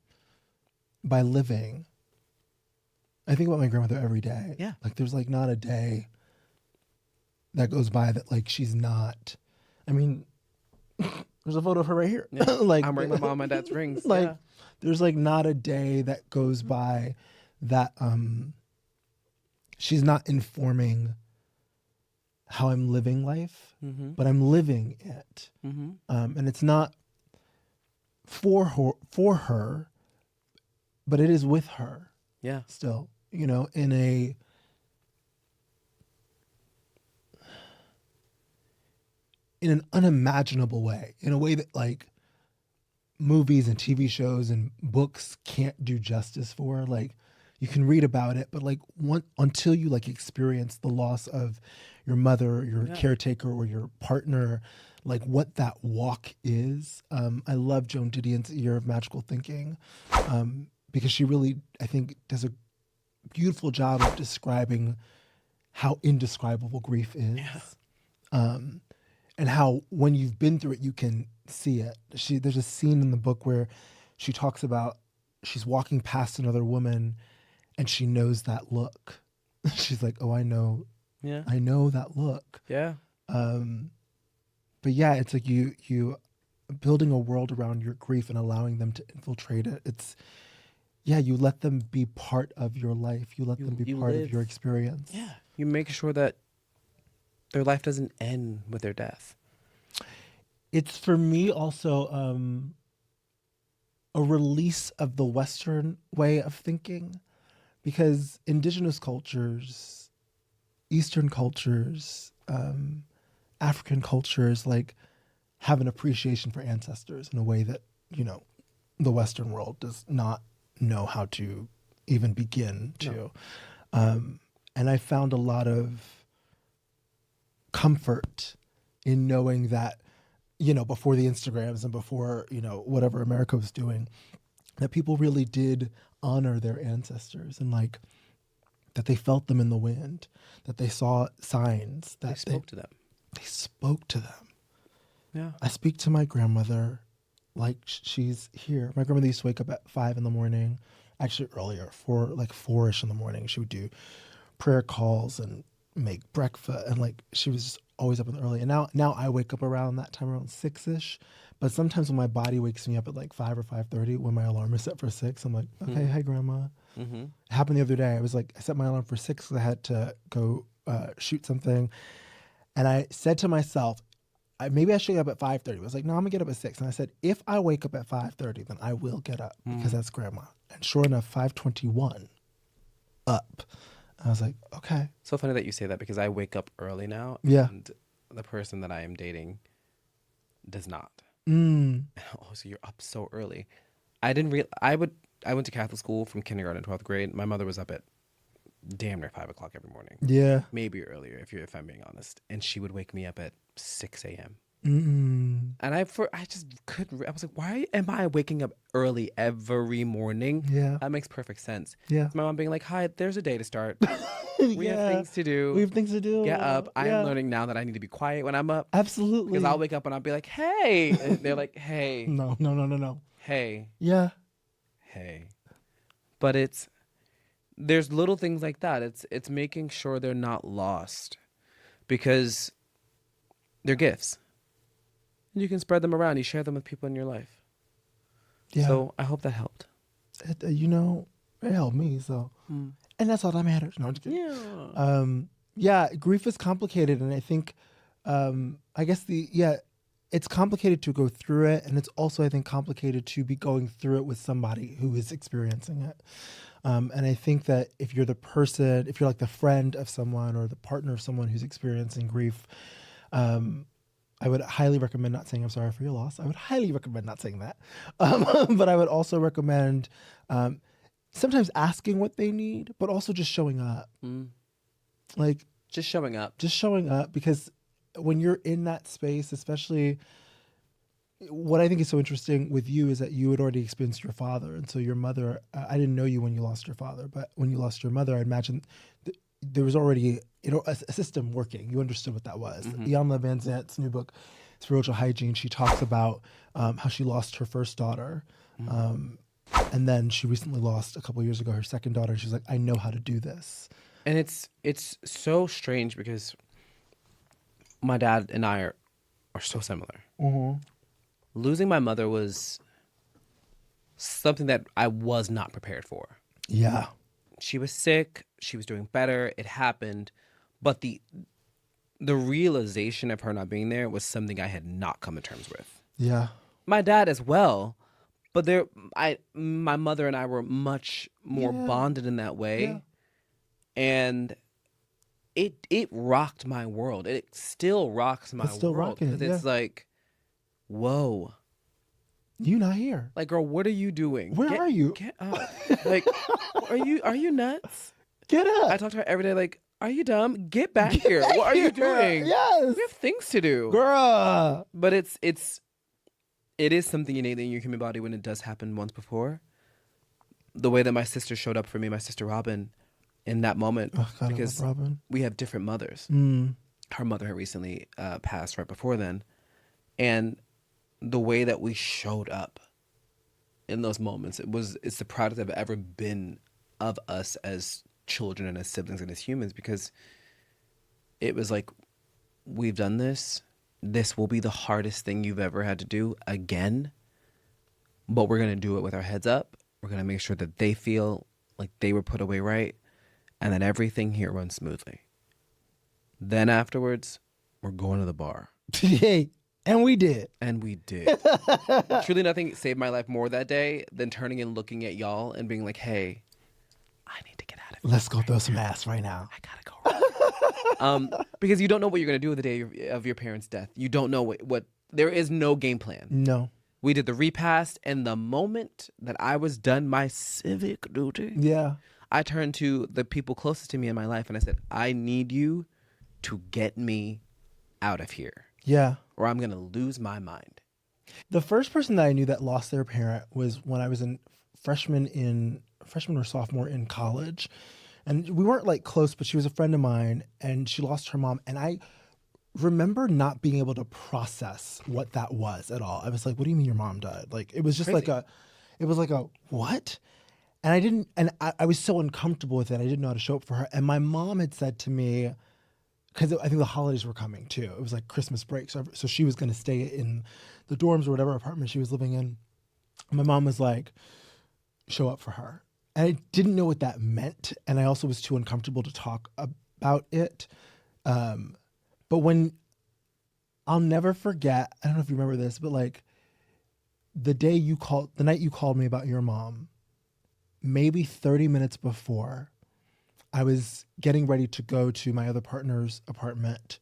by living. I think about my grandmother every day. Yeah. Like, there's like not a day that goes by that like she's not. I mean, there's a photo of her right here. Yeah. Like, I'm wearing my mom and my dad's rings. Like, yeah. There's like not a day that goes by that she's not informing how I'm living life, but I'm living it. And it's not for her, but it is with her. Yeah. Still, you know, in an unimaginable way, in a way that like movies and TV shows and books can't do justice for. Like, you can read about it, but like until you like experience the loss of your mother, your caretaker, or your partner, like what that walk is. I love Joan Didion's Year of Magical Thinking, because she really, I think, does a beautiful job of describing how indescribable grief is. And how when you've been through it, you can see it. There's a scene in the book where she talks about she's walking past another woman and she knows that look. She's like, oh, I know that look. Yeah. But yeah, it's like you building a world around your grief and allowing them to infiltrate it. It's, you let them be part of your life. You let them be part of your experience. Yeah. You make sure that their life doesn't end with their death. It's for me also a release of the Western way of thinking, because indigenous cultures, Eastern cultures, African cultures, like, have an appreciation for ancestors in a way that, you know, the Western world does not know how to even begin to. And I found a lot of comfort in knowing that, you know, before the Instagrams and before, you know, whatever America was doing, that people really did honor their ancestors, and like that they felt them in the wind, that they saw signs, that they spoke to them. They spoke to them. Yeah. I speak to my grandmother like she's here. My grandmother used to wake up at 5 a.m, actually earlier, 4ish in the morning. She would do prayer calls and make breakfast, and like she was just always up early. And now I wake up around that time, around 6ish. But sometimes when my body wakes me up at like 5 or 5:30, when my alarm is set for 6, I'm like, okay, hi grandma. It happened the other day. I set my alarm for 6 because I had to go shoot something, and I said to myself, maybe I should get up at 5:30. I was like, no, I'm gonna get up at 6. And I said, if I wake up at 5:30, then I will get up because that's grandma. And sure enough, 5:21, up. I was like, okay. So funny that you say that, because I wake up early now. Yeah. And the person that I am dating does not. Oh, so you're up so early. I went to Catholic school from kindergarten to 12th grade. My mother was up at damn near 5 o'clock every morning. Yeah. Maybe earlier, if I'm being honest. And she would wake me up at 6 a.m. And I just couldn't. I was like, why am I waking up early every morning? Yeah. That makes perfect sense. Yeah. It's my mom being like, hi, there's a day to start. We have things to do. We have things to do. Get up. I am learning now that I need to be quiet when I'm up. Absolutely. Because I'll wake up and I'll be like, hey. And they're like, hey. No. Hey. Yeah. Hey. But there's little things like that. It's making sure they're not lost, because they're gifts. You can spread them around. You share them with people in your life. Yeah. So I hope that helped. It helped me. So, and that's all that matters. No, I'm just kidding. Yeah. Grief is complicated, and I think, I guess it's complicated to go through it, and it's also, I think, complicated to be going through it with somebody who is experiencing it. And I think that if you're like the friend of someone or the partner of someone who's experiencing grief, I would highly recommend not saying I'm sorry for your loss. I would highly recommend not saying that. But I would also recommend sometimes asking what they need, but also just showing up. Like, just showing up. Just showing up, because when you're in that space, especially, what I think is so interesting with you is that you had already experienced your father. And so your mother, I didn't know you when you lost your father, but when you lost your mother, I imagine there was already a system working. You understood what that was. Iyanla Vanzant's new book, Spiritual Hygiene, she talks about how she lost her first daughter. And then she recently lost, a couple of years ago, her second daughter. She's like, I know how to do this. And it's so strange, because my dad and I are so similar. Losing my mother was something that I was not prepared for. Yeah. She was sick. She was doing better. It happened. But the realization of her not being there was something I had not come to terms with. Yeah. My dad as well. But my mother and I were much more bonded in that way. Yeah. And it rocked my world. It still rocks my It's still world. rocking it, Because it's like, whoa. You not here. Like, girl, what are you doing? Where are you? Get up. Like, are you nuts? Get up. I talk to her every day like, are you dumb? Get back here. What are you doing? Yes. We have things to do. Girl. But it is something innate in your human body when it does happen once before. The way that my sister showed up for me, my sister Robin, in that moment, Oh, God, because I love Robin. we have different mothers. Mm. Her mother had recently passed right before then. And the way that we showed up in those moments, it's the proudest I've ever been of us as children and as siblings and as humans, because it was like, we've done this. This will be the hardest thing you've ever had to do again, but we're going to do it with our heads up. We're going to make sure that they feel like they were put away right, and that everything here runs smoothly. Then afterwards, we're going to the bar. Hey, and we did. And we did. Truly nothing saved my life more that day than turning and looking at y'all and being like, hey, I need to get out of here. Let's go throw some ass right now. I gotta go. Because you don't know what you're gonna do with the day of your parents' death. You don't know what. There is no game plan. No. We did the repast, and the moment that I was done my civic duty, Yeah. I turned to the people closest to me in my life, and I said, I need you to get me out of here, Yeah. or I'm gonna lose my mind. The first person that I knew that lost their parent was when I was in freshman or sophomore in college. And we weren't like close, but she was a friend of mine and she lost her mom. And I remember not being able to process what that was at all. I was like, what do you mean your mom died? Like, it was just Crazy. it was like a what? And I was so uncomfortable with it. I didn't know how to show up for her. And my mom had said to me, because I think the holidays were coming too. It was like Christmas break. So she was going to stay in the dorms or whatever apartment she was living in. My mom was like, show up for her. And I didn't know what that meant. And I also was too uncomfortable to talk about it. But when, I'll never forget, I don't know if you remember this, but like the night you called me about your mom, maybe 30 minutes before, I was getting ready to go to my other partner's apartment,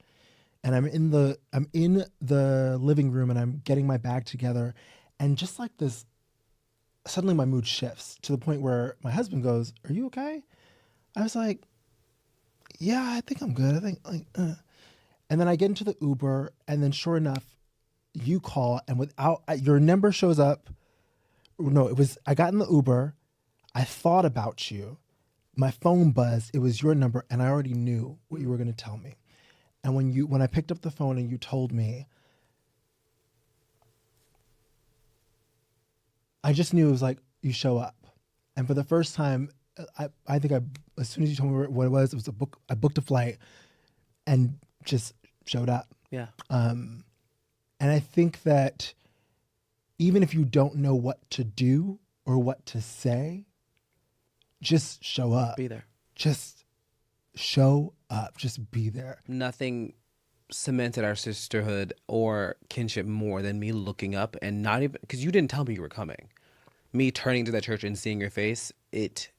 and I'm in the living room, and I'm getting my bag together, and just like this, suddenly my mood shifts to the point where my husband goes, "Are you okay?" I was like, "Yeah, I think I'm good. I think And then I get into the Uber, and then sure enough, you call, and without your number shows up. No, I got in the Uber, I thought about you. My phone buzzed. It was your number, and I already knew what you were going to tell me. And when I picked up the phone and you told me, I just knew it was like, you show up. And for the first time, I think as soon as you told me what it was a book. I booked a flight and just showed up. Yeah. And I think that even if you don't know what to do or what to say, just show up. Be there. Just show up. Just be there. Nothing cemented our sisterhood or kinship more than me looking up and not even, because you didn't tell me you were coming. Me turning to that church and seeing your face, it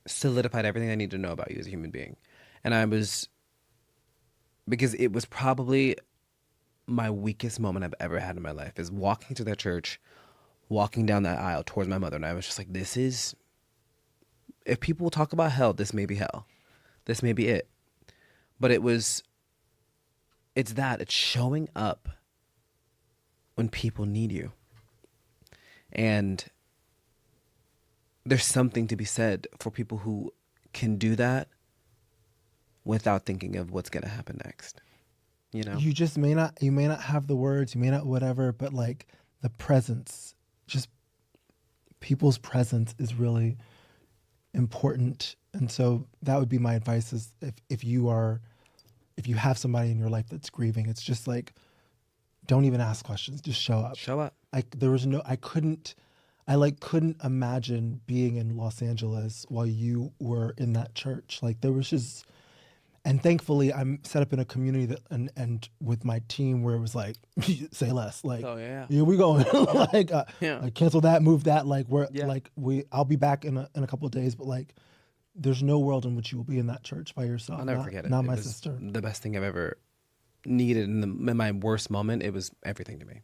solidified everything I need to know about you as a human being. And because it was probably my weakest moment I've ever had in my life, is walking to that church, walking down that aisle towards my mother. And I was just like, if people talk about hell, this may be hell. This may be it. But it's showing up when people need you. And there's something to be said for people who can do that without thinking of what's going to happen next. You know? You just may not have the words, you may not whatever, but like the presence, just people's presence is really important. And so that would be my advice, is if you have somebody in your life that's grieving, it's just like, don't even ask questions, just show up. Show up. I I like couldn't imagine being in Los Angeles while you were in that church. Like there was just, and thankfully I'm set up in a community that and with my team where it was like, say less, like, Oh, yeah. here we go, like, Yeah. like cancel that, move that, like we're Yeah. like I'll be back in a couple of days, but like, there's no world in which you will be in that church by yourself. I'll never forget it. Not It my was sister. the best thing I've ever needed in my worst moment. It was everything to me.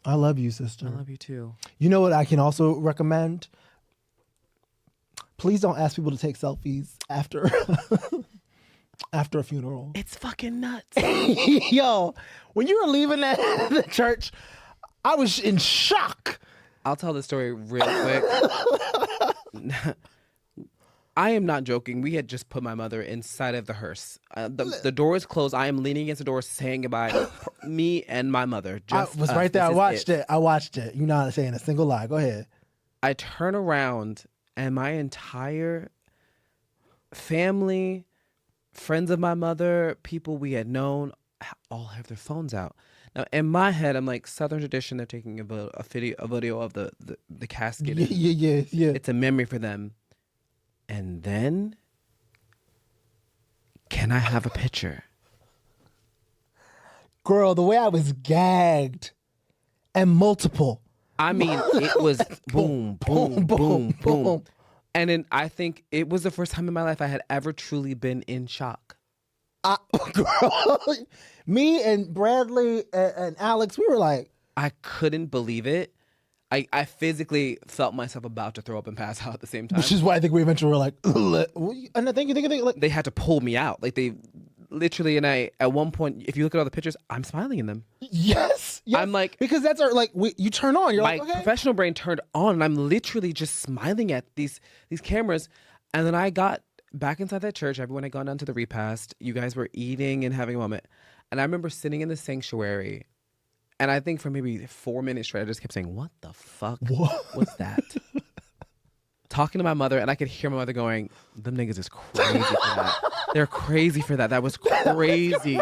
I love you, sister. I love you too. You know what I can also recommend? Please don't ask people to take selfies after after a funeral. It's fucking nuts. Yo, when you were leaving the church, I was in shock. I'll tell the story real quick. I am not joking. We had just put my mother inside of the hearse. The door is closed. I am leaning against the door saying goodbye. Me and my mother. I was right there. I watched it. I watched it. You're not saying a single lie. Go ahead. I turn around and my entire family, friends of my mother, people we had known, all have their phones out. Now, in my head, I'm like, Southern tradition, they're taking a video of the casket. Yeah. It's a memory for them. And then, can I have a picture? Girl, the way I was gagged and multiple. I mean, it was boom, boom, boom, boom. And then I think it was the first time in my life I had ever truly been in shock. Girl, me and Bradley and Alex, we were like, I couldn't believe it. I physically felt myself about to throw up and pass out at the same time. which is why I think we eventually were like, and I think like, They had to pull me out. Like they literally, and I, at one point, if you look at all the pictures, I'm smiling in them. yes. I'm like, because that's our, like, you turn on, you're my like, okay. professional brain turned on, and I'm literally just smiling at these cameras. And then I got back inside that church. Everyone had gone down to the repast. You guys were eating and having a moment. And I remember sitting in the sanctuary, and I think for maybe 4 minutes straight, I just kept saying, what the fuck was that? Talking to my mother, and I could hear my mother going, them niggas is crazy for that. They're crazy for that. That was crazy.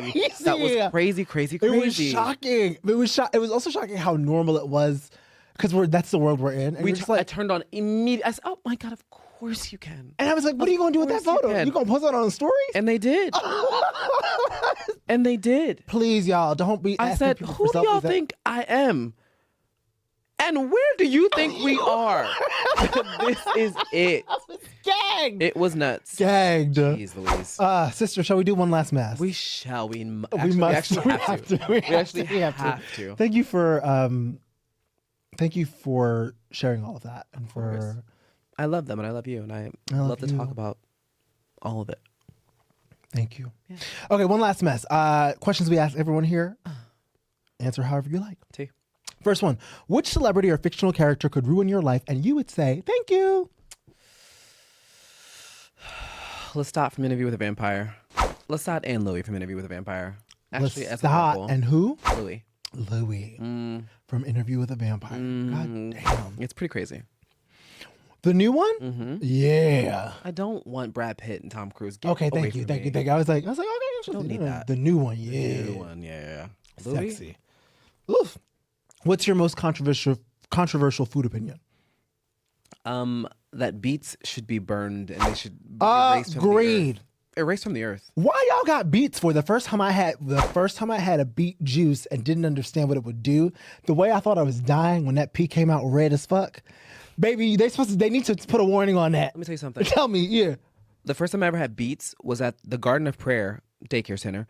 That was crazy. It was shocking. It was also shocking how normal it was, because that's the world we're in. And I turned on immediately. I said, oh my God, of course you can. And I was like, what are you going to do with that photo? You going to post that on the stories? And they did. And they did. Please, y'all, don't be I asking said, people who for do y'all selfies. think I am? And where do you think we are? This is it. I was gagged. It was nuts. Gagged. Jeez Louise. Sister, shall we do one last mass? We shall. We must. actually have to. We actually We have to. Thank you for sharing all of that, and for. I love them and I love you, and I love to talk about all of it. Thank you. Yeah. Okay, one last mess. Questions we ask everyone here. Answer however you like. T. First one: which celebrity or fictional character could ruin your life, and you would say thank you? Lestat from Interview with a Vampire. Lestat and Louis from Interview with a Vampire. Actually, as a Lestat couple. and who? Louis. Louis from Interview with a Vampire. God damn. It's pretty crazy. The new one? Mm-hmm. Yeah. I don't want Brad Pitt and Tom Cruise. Get Okay, away thank you. from Thank me. you. I was like, okay. Don't need that. The new one, yeah. The new one, yeah. Louis? Sexy. Oof. What's your most controversial food opinion? That beets should be burned and they should be erased from Agreed. the earth. Erased from the earth. Why y'all got beets for? The first time I had a beet juice and didn't understand what it would do, the way I thought I was dying when that pea came out red as fuck. Baby, they need to put a warning on that. Let me tell you something. Tell me, yeah. The first time I ever had beets was at the Garden of Prayer daycare center.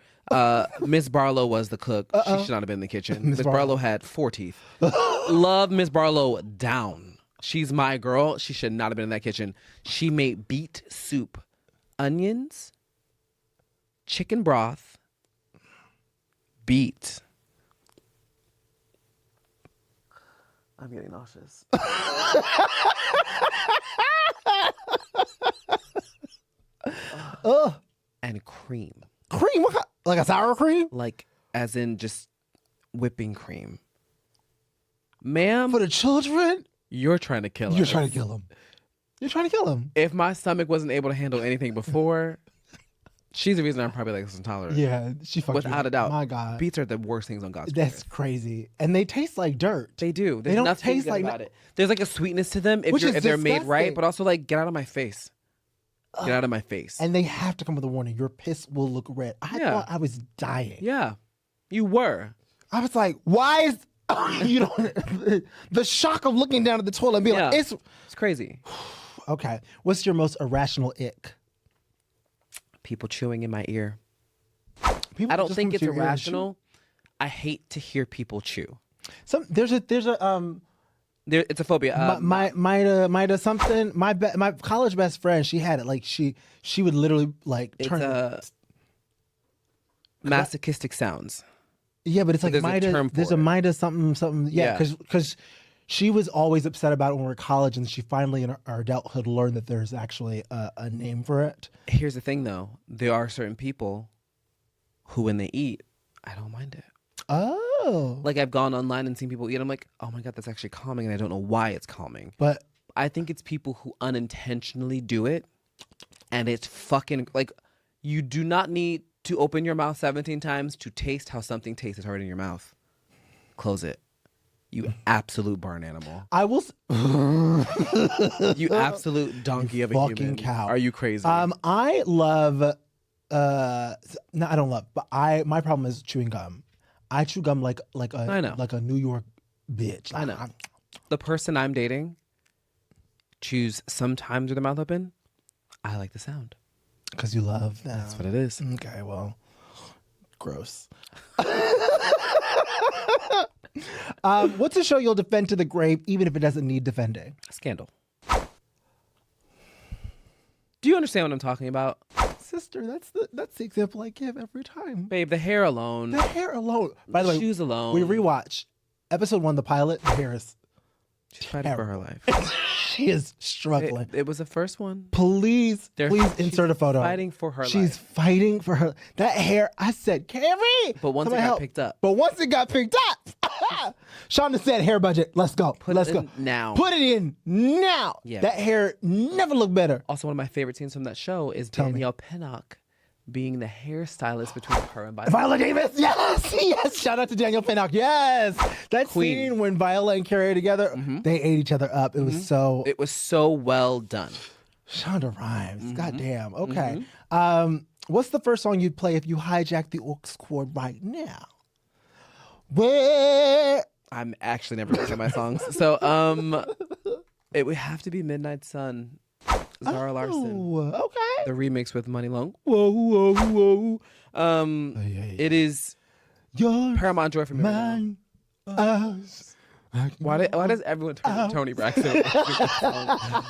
Miss Barlow was the cook. She should not have been in the kitchen. Miss Barlow had 4 teeth. Love Miss Barlow down. She's my girl. She should not have been in that kitchen. She made beet soup, onions, chicken broth, beet. I'm getting nauseous. And cream. Cream? What kind? Like a sour cream? Like, as in just whipping cream. Ma'am, For the children? you're trying to kill us. You're trying to kill them. You're trying to kill them. If my stomach wasn't able to handle anything before, She's the reason I'm probably lactose intolerant. Yeah, she fucked Without you. a doubt. My God. Beets are the worst things on God's That's planet. crazy. And they taste like dirt. They do. They don't taste good like about it. There's like a sweetness to them Which is if they're made right, disgusting. but also like get out of my face. Get out of my face. And they have to come with a warning. Your piss will look red. I thought I was dying. Yeah. You were. I was like, why is you know the shock of looking down at the toilet and being like, it's crazy. okay. What's your most irrational ick? People chewing in my ear. People I don't just think come it's to your ear and irrational. I hate to hear people chew. There's a It's a phobia. Mida something. My college best friend, she had it. Like she would literally like turn. It's masochistic sounds. Yeah, but it's like there's a Mida. term for There's it. a Mida something. Yeah, because she was always upset about it when we were in college, and she finally in our adulthood learned that there's actually a name for it. Here's the thing, though. There are certain people who, when they eat, I don't mind it. Oh, Like I've gone online and seen people eat. I'm like, oh my God, that's actually calming, and I don't know why it's calming. but I think it's people who unintentionally do it, and it's fucking like you do not need to open your mouth 17 times to taste how something tastes hard in your mouth. Close it. You absolute barn animal. I will. You absolute donkey of a fucking human. cow. Are you crazy? I love. No, I don't love. But my problem is chewing gum. I chew gum like I know. a New York bitch. I know. The person I'm dating chews sometimes with their mouth open. I like the sound. Because you love them. That's what it is. Okay, well, gross. What's a show you'll defend to the grave, even if it doesn't need defending? Scandal. Do you understand what I'm talking about? Sister, that's the example I give every time. Babe, the hair alone. The hair alone. By the way, shoes alone. we rewatch episode 1, the pilot. The hair is She's fighting for her life. she is struggling. It was the first one. Please insert a photo. Fighting for her life. She's fighting for her. That hair, I said, Carrie. But once come it got help. picked up. But once it got picked up, Shonda said, hair budget, let's go. Let's go. Now. Put it in now. Yeah. That hair never looked better. Also, one of my favorite scenes from that show is Tell me. Danielle Pinnock being the hairstylist between her and Viola. Viola Davis, yes. Shout out to Danielle Pinnock, yes. That Queen. scene when Viola and Carrie are together, they ate each other up. It was so. It was so well done. Shonda Rhimes, goddamn. Okay. What's the first song you'd play if you hijacked the aux cord right now? Where? I'm actually never gonna say my songs. So it would have to be Midnight Sun. Zara Larsson. Okay. The remix with Money Long. Whoa, whoa, whoa. It is You're Paramount Joy for me. mine. Us. Why does everyone turn to Toni Braxton?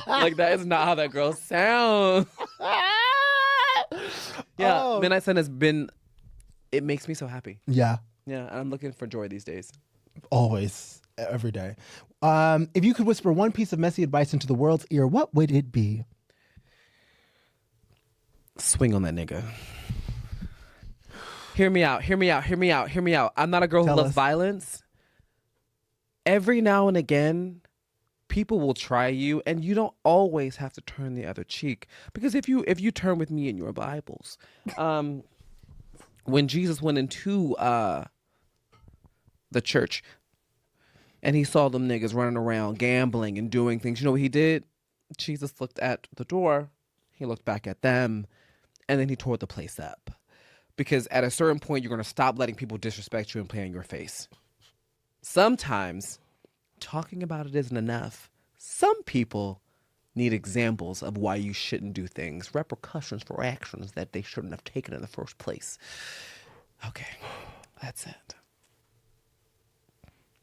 Like that is not how that girl sounds. Yeah, Oh. Midnight Sun has been. It makes me so happy. Yeah. Yeah, and I'm looking for joy these days. Always. Every day. If you could whisper one piece of messy advice into the world's ear, what would it be? Swing on that nigga. Hear me out. Hear me out. Hear me out. Hear me out. I'm not a girl who Tell loves us. violence. Every now and again, people will try you, and you don't always have to turn the other cheek. Because if you turn with me in your Bibles, when Jesus went into the church and he saw them niggas running around gambling and doing things, you know what he did? Jesus looked at the door, he looked back at them, and then he tore the place up. Because at a certain point, you're going to stop letting people disrespect you and play in your face. Sometimes talking about it isn't enough. Some people need examples of why you shouldn't do things, repercussions for actions that they shouldn't have taken in the first place. Okay, that's it.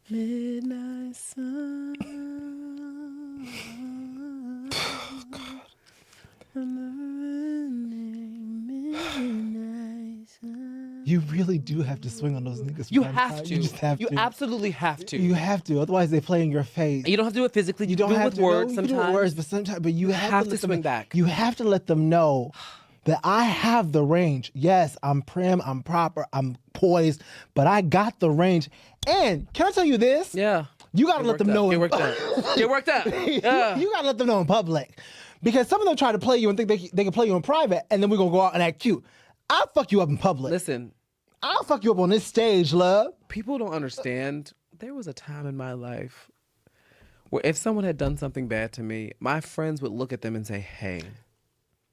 Midnight sun. You really do have to swing on those niggas. You prime have time. to. You just have You to. absolutely have to. You have to. Otherwise, they play in your face. You don't have to do it physically. You don't do it have with to words You can do it with sometimes. words, but sometimes, but you have to, let swing them, back. You have to let them know that I have the range. Yes, I'm prim, I'm proper, I'm poised, but I got the range. And can I tell you this? Yeah. You gotta let them know. Get worked up. Get worked up. Yeah. You gotta let them know in public, because some of them try to play you and think they can play you in private, and then we're gonna go out and act cute. I'll fuck you up in public. Listen, I'll fuck you up on this stage, love. people don't understand. There was a time in my life where if someone had done something bad to me, my friends would look at them and say, hey,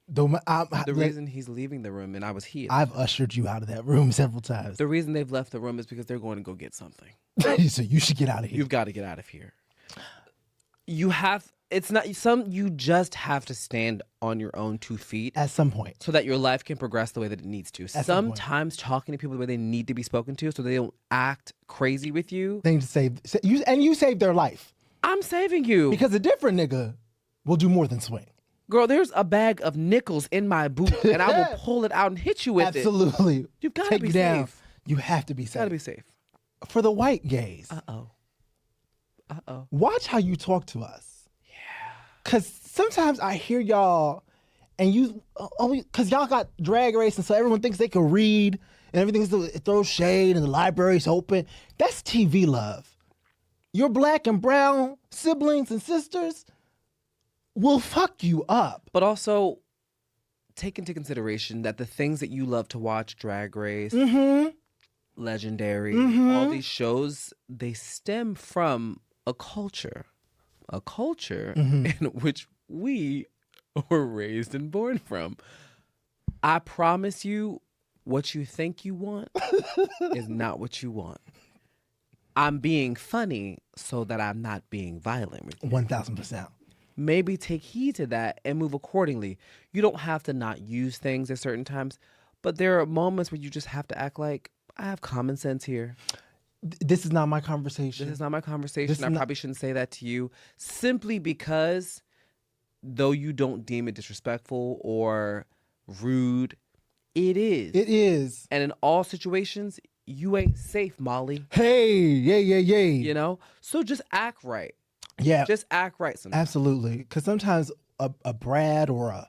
the reason he's leaving the room and I was here. I've ushered you out of that room several times. The reason they've left the room is because they're going to go get something. So you should get out of here. You've got to get out of here. You just have to stand on your own 2 feet At some point. so that your life can progress the way that it needs to. Sometimes talking to people the way they need to be spoken to so they don't act crazy with you. They need to save you, and you saved their life. I'm saving you. Because a different nigga will do more than swing. Girl, there's a bag of nickels in my boot, and I will pull it out and hit you with it. Absolutely. You've got to Take be you down. safe. You have to be safe. Got to be safe. For the white gays, watch how you talk to us. Yeah. Because sometimes I hear y'all, and you, because y'all got drag race, and so everyone thinks they can read, and everything's it throws shade, and the library's open. That's TV love. Your black and brown siblings and sisters will fuck you up. But also, take into consideration that the things that you love to watch, Drag Race, Legendary, all these shows, they stem from a culture in which we were raised and born from. I promise you, what you think you want is not what you want. I'm being funny so that I'm not being violent with you. 1,000%. Maybe take heed to that and move accordingly. You don't have to not use things at certain times, but there are moments where you just have to act like, I have common sense here. This is not my conversation. This is not my conversation. I probably shouldn't say that to you simply because though you don't deem it disrespectful or rude, it is. It is. And in all situations, you ain't safe, Molly. Hey, yay. You know? So just act right. Yeah. Just act right sometimes. Absolutely. Because sometimes a Brad or a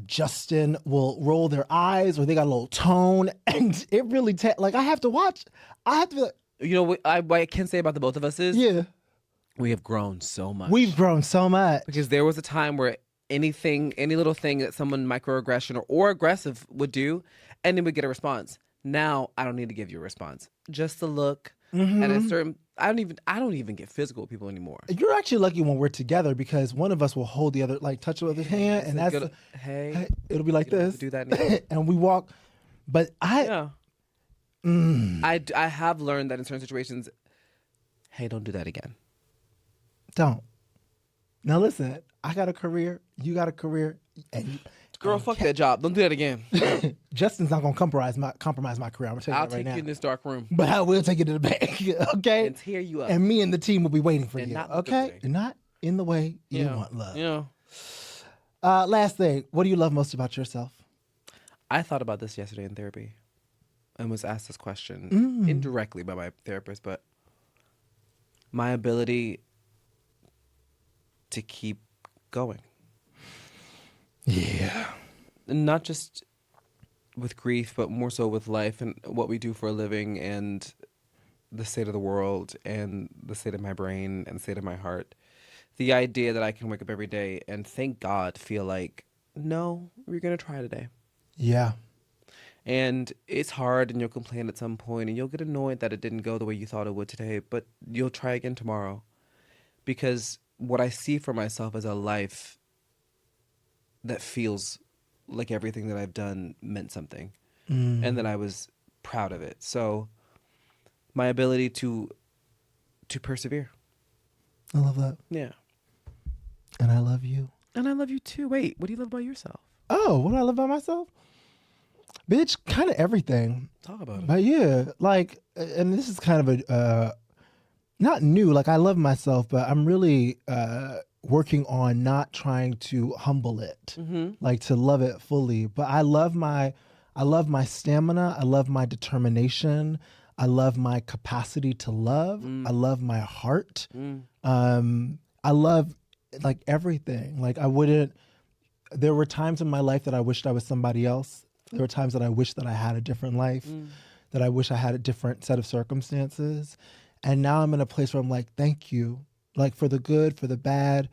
Justin will roll their eyes or they got a little tone and it really, like I have to watch. I have to be like. You know what I can say about the both of us is? Yeah. We have grown so much. We've grown so much. Because there was a time where any little thing that someone microaggression or aggressive would do, and then we get a response. Now I don't need to give you a response. Just a look. And a certain I don't even get physical with people anymore. You're actually lucky when we're together because one of us will hold the other, like touch the other's hand, and that's hey, it'll be like this. Do that anymore. And we walk. But I have learned that in certain situations, hey, don't do that again. Don't. Now listen, I got a career, you got a career, and girl, fuck that job. Don't do that again. Justin's not gonna compromise my career. I'm gonna tell you I'll that right take now. you in this dark room. But I will take you to the bank, okay? And tear you up. And me and the team will be waiting for you, not okay? And not in the way you want love. Yeah. Last thing, what do you love most about yourself? I thought about this yesterday in therapy and was asked this question indirectly by my therapist, but my ability to keep going. Yeah. Not just with grief, but more so with life and what we do for a living and the state of the world and the state of my brain and the state of my heart. The idea that I can wake up every day and thank God feel like, no, we're going to try today. Yeah. And it's hard and you'll complain at some point and you'll get annoyed that it didn't go the way you thought it would today, but you'll try again tomorrow. Because what I see for myself is a life that feels like everything that I've done meant something and that I was proud of it. So my ability to persevere. I love that. Yeah. And I love you. And I love you too. Wait, what do you love about yourself? Oh, what do I love about myself? Bitch, kind of everything. Talk about it. But yeah, like, and this is kind of a, not new, like I love myself, but I'm really working on not trying to humble it, like to love it fully. But I love my stamina. I love my determination. I love my capacity to love. I love my heart. I love like everything. Like there were times in my life that I wished I was somebody else. There were times that I wished that I had a different life, that I wish I had a different set of circumstances. And now I'm in a place where I'm like, thank you. Like for the good, for the bad,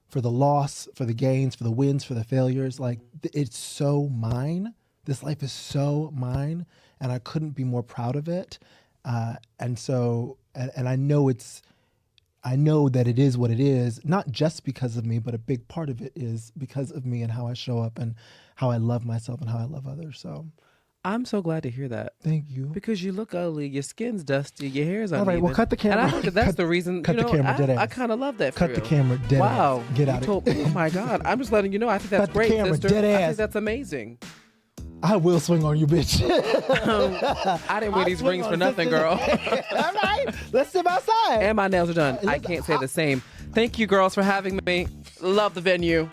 for the loss, for the gains, for the wins, for the failures. Like it's so mine this life is so mine, and I couldn't be more proud of it. And I know I know that it is what it is, not just because of me, but a big part of it is because of me and how I show up and how I love myself and how I love others. So I'm so glad to hear that. thank you. Because you look ugly, your skin's dusty, your hair's uneven. All right, well, cut the camera. And I think that that's the reason, cut the camera, dead I ass. kind of love that for Cut you. the camera, dead Wow. ass. Get out of it. Oh my God. I'm just letting you know. I think that's Cut the great, camera, sister. dead I ass. think that's amazing. I will swing on you, bitch. I didn't wear these swing rings on for nothing, sister. girl. All right, let's step outside. And my nails are done. I can't say the same. Thank you, girls, for having me. Love the venue.